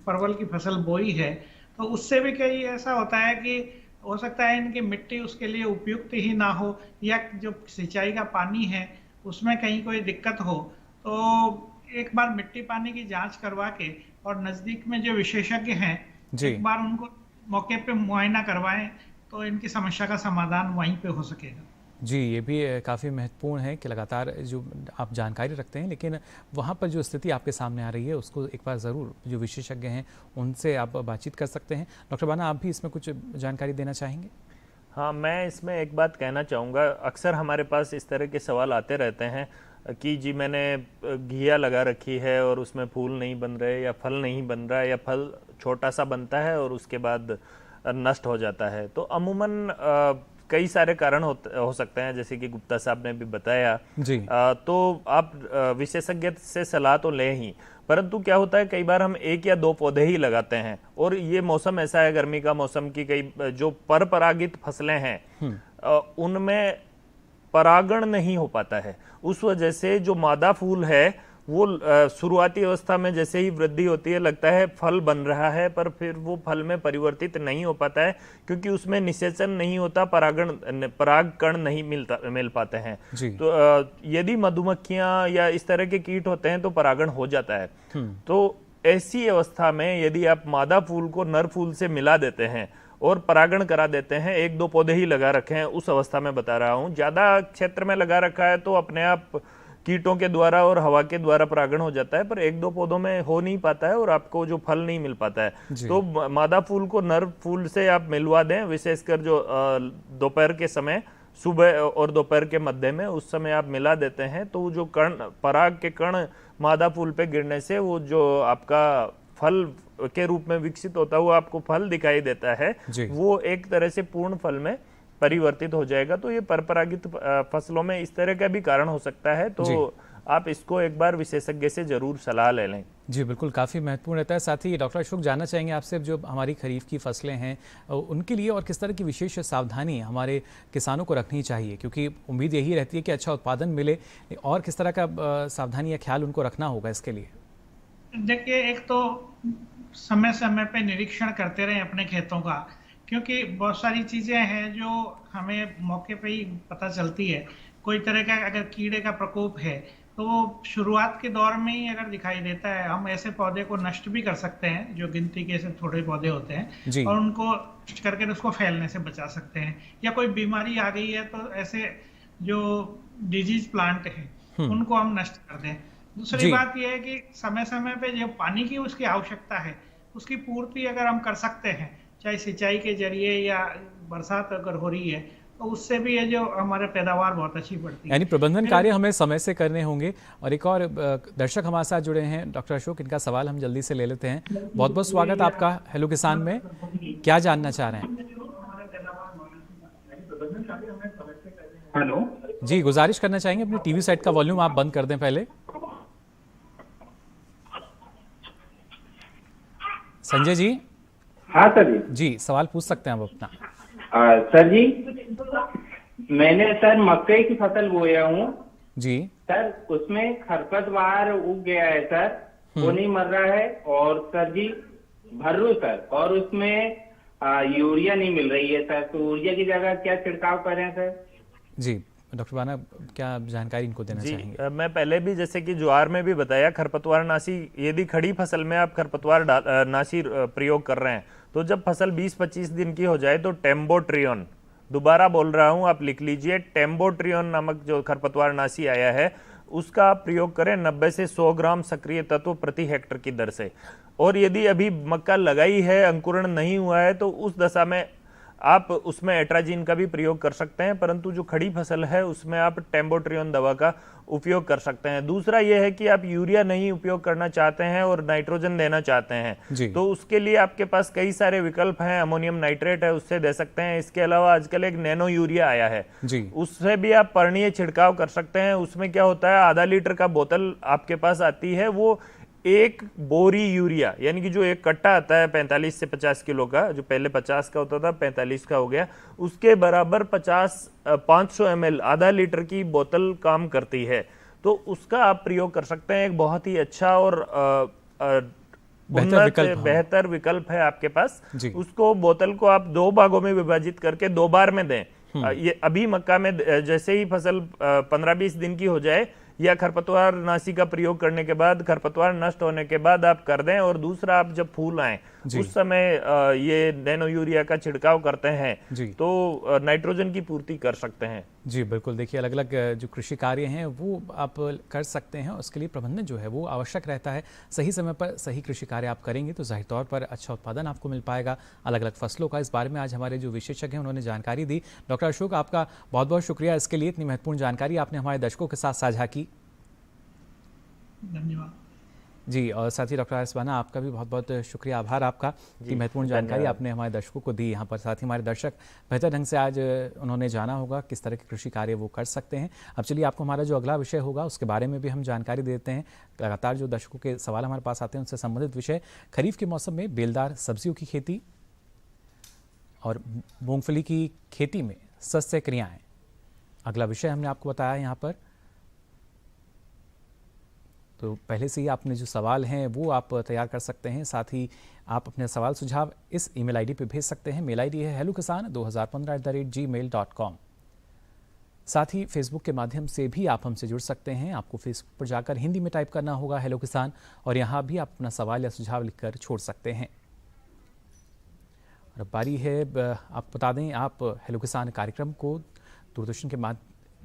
परवल की फसल बोई है तो उससे भी कई ऐसा होता है कि हो सकता है इनकी मिट्टी उसके लिए उपयुक्त ही ना हो, या जो सिंचाई का पानी है उसमें कहीं कोई दिक्कत हो। तो एक बार मिट्टी पानी की जांच करवा के और नजदीक में जो विशेषज्ञ हैं एक बार उनको मौके पे मुआयना करवाएं तो इनकी समस्या का समाधान वहीं पे हो सकेगा। जी ये भी काफ़ी महत्वपूर्ण है कि लगातार जो आप जानकारी रखते हैं, लेकिन वहाँ पर जो स्थिति आपके सामने आ रही है उसको एक बार ज़रूर जो विशेषज्ञ हैं उनसे आप बातचीत कर सकते हैं। डॉक्टर बाना, आप भी इसमें कुछ जानकारी देना चाहेंगे? हाँ, मैं इसमें एक बात कहना चाहूँगा। अक्सर हमारे पास इस तरह के सवाल आते रहते हैं कि जी मैंने घिया लगा रखी है और उसमें फूल नहीं बन रहे या फल नहीं बन रहा है या फल छोटा सा बनता है और उसके बाद नष्ट हो जाता है। तो अमूमन कई सारे कारण हो सकते हैं, जैसे कि गुप्ता साहब ने भी बताया जी। तो आप विशेषज्ञ से सलाह तो लें ही, परंतु क्या होता है कई बार हम एक या दो पौधे ही लगाते हैं और ये मौसम ऐसा है गर्मी का मौसम की कई जो परपरागित फसलें हैं उनमें परागण नहीं हो पाता है। उस वजह से जो मादा फूल है वो शुरुआती अवस्था में जैसे ही वृद्धि होती है लगता है फल बन रहा है, पर फिर वो फल में परिवर्तित नहीं हो पाता है क्योंकि उसमें निषेचन नहीं होता, पराग कण नहीं मिल पाते हैं। तो यदि मधुमक्खियां या इस तरह के कीट होते हैं तो परागण हो जाता है। तो ऐसी अवस्था में यदि आप मादा फूल को नर फूल से मिला देते हैं और परागण करा देते हैं, 1-2 पौधे ही लगा रखे हैं उस अवस्था में बता रहा हूं, ज्यादा क्षेत्र में लगा रखा है तो अपने आप कीटों के द्वारा और हवा के द्वारा परागण हो जाता है, पर 1-2 पौधों में हो नहीं पाता है और आपको जो फल नहीं मिल पाता है। तो मादा फूल को नर फूल से आप मिलवा दें, विशेषकर जो दोपहर के समय, सुबह और दोपहर के मध्य में, उस समय आप मिला देते हैं तो जो कण, पराग के कण मादा फूल पे गिरने से वो जो आपका फल के रूप में विकसित होता हुआ आपको फल दिखाई देता है, वो एक तरह से पूर्ण फल में परिवर्तित हो जाएगा। तो ये परपरागित फसलों में इस तरह का भी कारण हो सकता है, तो आप इसको एक बार विशेषज्ञ से जरूर सलाह ले लें। जी बिल्कुल, काफ़ी महत्वपूर्ण रहता है। साथ ही डॉक्टर अशोक, जानना चाहेंगे आपसे जो हमारी खरीफ की फसलें हैं उनके लिए और किस तरह की विशेष सावधानी हमारे किसानों को रखनी चाहिए, क्योंकि उम्मीद यही रहती है कि अच्छा उत्पादन मिले, और किस तरह का सावधानी या ख्याल उनको रखना होगा इसके लिए? देखिए, एक तो समय समय पे निरीक्षण करते रहें अपने खेतों का, क्योंकि बहुत सारी चीजें हैं जो हमें मौके पे ही पता चलती है। कोई तरह का अगर कीड़े का प्रकोप है तो वो शुरुआत के दौर में ही अगर दिखाई देता है, हम ऐसे पौधे को नष्ट भी कर सकते हैं जो गिनती के ऐसे थोड़े पौधे होते हैं, और उनको नष्ट करके उसको फैलने से बचा सकते हैं। या कोई बीमारी आ गई है तो ऐसे जो डिजीज प्लांट है उनको हम नष्ट कर दें। दूसरी बात यह है कि समय समय पे जो पानी की उसकी आवश्यकता है उसकी पूर्ति अगर हम कर सकते हैं, चाहे सिंचाई के जरिए या बरसात अगर हो रही है, तो उससे भी ये जो हमारे पैदावार बहुत अच्छी बढ़ती है। यानी प्रबंधन कार्य हमें समय से करने होंगे। और एक और दर्शक हमारे साथ जुड़े हैं, डॉक्टर अशोक, इनका सवाल हम जल्दी से ले लेते हैं। बहुत बहुत स्वागत आपका हेलो किसान में, क्या जानना चाह रहे हैं? हेलो जी, गुजारिश करना चाहेंगे अपनी टीवी सेट का वॉल्यूम आप बंद कर दें पहले। संजय जी। हाँ सर जी, सवाल पूछ सकते हैं आप अपना। सर जी, मैंने सर मकई की फसल बोया हूँ जी सर, उसमें खरपतवार उग गया है सर, वो नहीं मर रहा है, और सर जी भर्रू सर, और उसमें यूरिया नहीं मिल रही है सर, तो यूरिया की जगह क्या छिड़काव करें सर? जी डॉक्टर बाना, क्या जानकारी इनको देना चाहेंगे? मैं पहले भी जैसे कि ज्वार में भी बताया, खरपतवार नाशी, यदि खड़ी फसल में आप खरपतवार नाशी प्रयोग कर रहे हैं तो जब फसल 20-25 दिन की हो जाए तो टेम्बोट्रियन, दोबारा बोल रहा हूं, आप लिख लीजिए, टेम्बोट्रियन नामक जो खरपतवार नाशी आया है उसका आप प्रयोग करें 90 से 100 ग्राम सक्रिय तत्व प्रति हेक्टर की दर से। और यदि अभी मक्का लगाई है, अंकुरण नहीं हुआ है, तो उस दशा में आप उसमें एट्राजीन का भी प्रयोग कर सकते हैं, परंतु जो खड़ी फसल है उसमें आप टेम्बोट्रियन दवा का उपयोग कर सकते हैं। दूसरा यह है कि आप यूरिया नहीं उपयोग करना चाहते हैं और नाइट्रोजन देना चाहते हैं, तो उसके लिए आपके पास कई सारे विकल्प हैं। अमोनियम नाइट्रेट है, उससे दे सकते हैं। इसके अलावा आजकल एक नैनो यूरिया आया है, उससे भी आप पर्णीय छिड़काव कर सकते हैं। उसमें क्या होता है, आधा लीटर का बोतल आपके पास आती है, वो 1 बोरी यूरिया, यानी कि जो एक कट्टा आता है 45 से 50 किलो का, जो पहले 50 का होता था 45 का हो गया, उसके बराबर 500 ml, आधा लीटर की बोतल काम करती है। तो उसका आप प्रयोग कर सकते हैं। एक बहुत ही अच्छा और बेहतर विकल्प है आपके पास। उसको, बोतल को आप 2 भागों में विभाजित करके 2 बार में दें। ये अभी मक्का में जैसे ही फसल 15-20 दिन की हो जाए या खरपतवार नाशी का प्रयोग करने के बाद, खरपतवार नष्ट होने के बाद आप कर दें। और दूसरा, आप जब फूल आए उस समय ये नैनो यूरिया का छिड़काव करते हैं तो नाइट्रोजन की पूर्ति कर सकते हैं। जी बिल्कुल, देखिए अलग अलग जो कृषि कार्य हैं वो आप कर सकते हैं, उसके लिए प्रबंधन जो है वो आवश्यक रहता है। सही समय पर सही कृषि कार्य आप करेंगे तो जाहिर तौर पर अच्छा उत्पादन आपको मिल पाएगा अलग अलग फसलों का। इस बारे में आज हमारे जो विशेषज्ञ हैं उन्होंने जानकारी दी। डॉक्टर अशोक, आपका बहुत बहुत शुक्रिया इसके लिए, इतनी महत्वपूर्ण जानकारी आपने हमारे दर्शकों के साथ साझा की। धन्यवाद जी। और साथ ही डॉक्टर आर एस बाना, आपका भी बहुत बहुत शुक्रिया, आभार आपका, इतनी महत्वपूर्ण जानकारी आपने हमारे दर्शकों को दी यहाँ पर। साथ ही हमारे दर्शक बेहतर ढंग से आज उन्होंने जाना होगा किस तरह के कृषि कार्य वो कर सकते हैं। अब चलिए आपको हमारा जो अगला विषय होगा उसके बारे में भी हम जानकारी देते हैं। लगातार जो दर्शकों के सवाल हमारे पास आते हैं उनसे संबंधित विषय, खरीफ के मौसम में बेलदार सब्जियों की खेती और मूंगफली की खेती में सस्य क्रियाएं, अगला विषय हमने आपको बताया यहाँ पर। तो पहले से ही आपने जो सवाल हैं वो आप तैयार कर सकते हैं। साथ ही आप अपने सवाल सुझाव इस ईमेल आईडी पे भेज सकते हैं। मेल आईडी है hellokisan2015@gmail.com। साथ ही फेसबुक के माध्यम से भी आप हमसे जुड़ सकते हैं। आपको फेसबुक पर जाकर हिंदी में टाइप करना होगा हेलो किसान, और यहाँ भी आप अपना सवाल या सुझाव लिखकर छोड़ सकते हैं। और अब बारी है, आप बता दें, आप हेलो किसान कार्यक्रम को दूरदर्शन के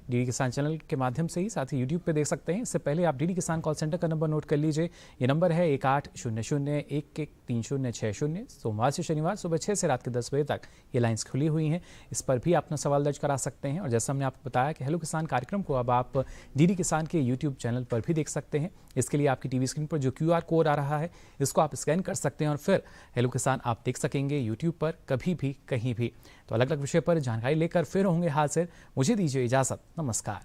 डीडी किसान चैनल के माध्यम से ही, साथ ही यूट्यूब पे देख सकते हैं। इससे पहले आप डीडी किसान कॉल सेंटर का नंबर नोट कर लीजिए। ये नंबर है 1800-113060। सोमवार से शनिवार सुबह 6 से रात के 10 बजे तक ये लाइंस खुली हुई हैं। इस पर भी अपना सवाल दर्ज करा सकते हैं। और जैसा हमने आपको बताया कि हेलो किसान कार्यक्रम को अब आप डीडी किसान के यूट्यूब चैनल पर भी देख सकते हैं। इसके लिए आपकी टीवी स्क्रीन पर जो QR कोड आ रहा है, इसको आप स्कैन कर सकते हैं और फिर हेलो किसान आप देख सकेंगे यूट्यूब पर कभी भी कहीं भी। तो अलग अलग विषय पर जानकारी लेकर फिर होंगे हाजिर। मुझे दीजिए इजाजत, नमस्कार।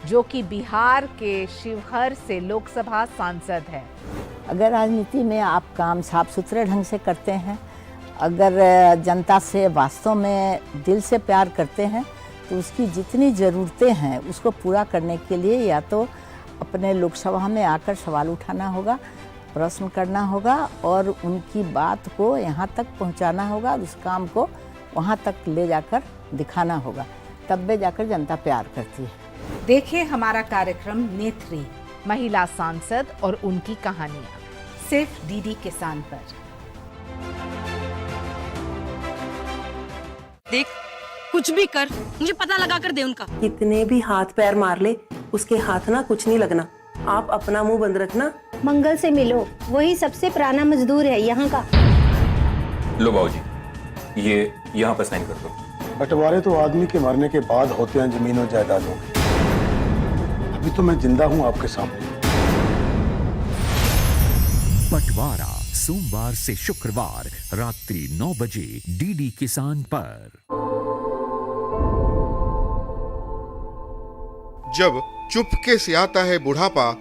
जो कि बिहार के शिवहर से लोकसभा सांसद हैं। अगर राजनीति में आप काम साफ सुथरे ढंग से करते हैं, अगर जनता से वास्तव में दिल से प्यार करते हैं, तो उसकी जितनी ज़रूरतें हैं उसको पूरा करने के लिए या तो अपने लोकसभा में आकर सवाल उठाना होगा, प्रश्न करना होगा और उनकी बात को यहाँ तक पहुँचाना होगा, उस काम को वहाँ तक ले जाकर दिखाना होगा, तब भी जाकर जनता प्यार करती है। देखिए हमारा कार्यक्रम नेत्री, महिला सांसद और उनकी कहानियां, सिर्फ डीडी किसान पर। देख, कुछ भी कर, मुझे पता लगा कर दे उनका। कितने भी हाथ पैर मार ले, उसके हाथ ना कुछ नहीं लगना। आप अपना मुंह बंद रखना। मंगल से मिलो, वही सबसे पुराना मजदूर है यहाँ का। लो बाबूजी, ये यहाँ पर साइन कर दो। बंटवारे तो आदमी के मरने के बाद होते हैं जमीन और जायदादों के। अभी तो मैं जिंदा हूँ आपके सामने। बंटवारा सोमवार से शुक्रवार रात्रि 9 बजे डीडी किसान पर। जब चुपके से आता है बुढ़ापा,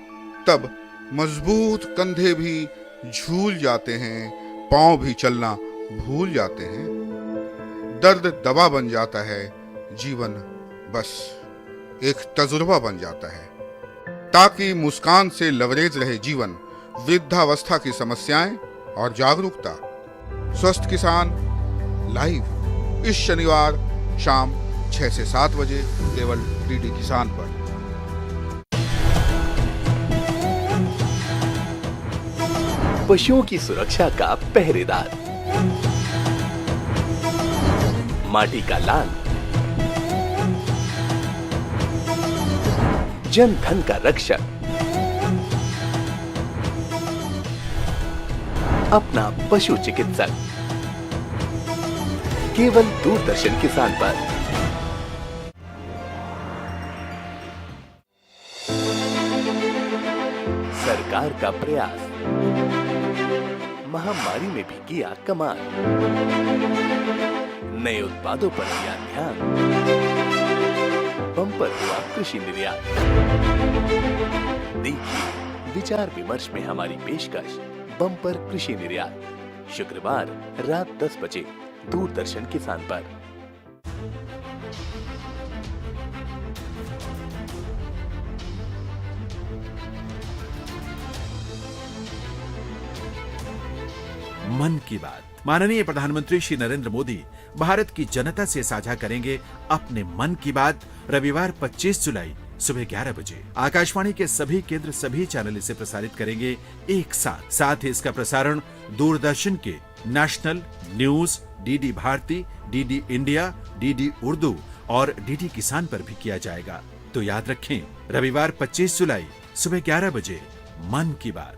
तब मजबूत कंधे भी झूल जाते हैं, पांव भी चलना भूल जाते हैं। दर्द दवा बन जाता है, जीवन बस एक तजुर्बा बन जाता है। ताकि मुस्कान से लवरेज रहे जीवन, वृद्धावस्था की समस्याएं और जागरूकता। स्वस्थ किसान लाइव इस शनिवार शाम 6 से 7 बजे केवल डीडी किसान पर। पशुओं की सुरक्षा का पहरेदार, माटी का लाल, जन धन का रक्षक, अपना पशु चिकित्सक, केवल दूरदर्शन किसान पर। सरकार का प्रयास, महामारी में भी किया कमाल, नए उत्पादों पर दिया ध्यान, बम्पर हुआ कृषि निर्यात। देखिए विचार विमर्श में हमारी पेशकश, बम्पर कृषि निर्यात, शुक्रवार रात 10 बजे दूरदर्शन किसान पर। मन की बात। माननीय प्रधानमंत्री श्री नरेंद्र मोदी भारत की जनता से साझा करेंगे अपने मन की बात रविवार 25 जुलाई सुबह 11 बजे। आकाशवाणी के सभी केंद्र, सभी चैनल इसे प्रसारित करेंगे एक साथ। साथ ही इसका प्रसारण दूरदर्शन के national news, DD Bharati, DD India, DD Urdu और डीडी किसान पर भी किया जाएगा। तो याद रखें, रविवार 25 जुलाई सुबह 11 बजे मन की बात।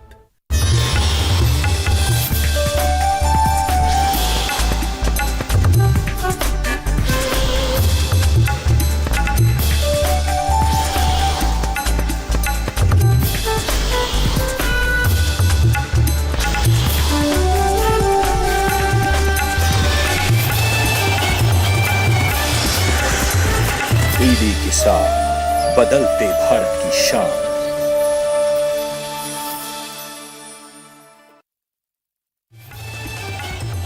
डीडी किसान, बदलते भारत की शान।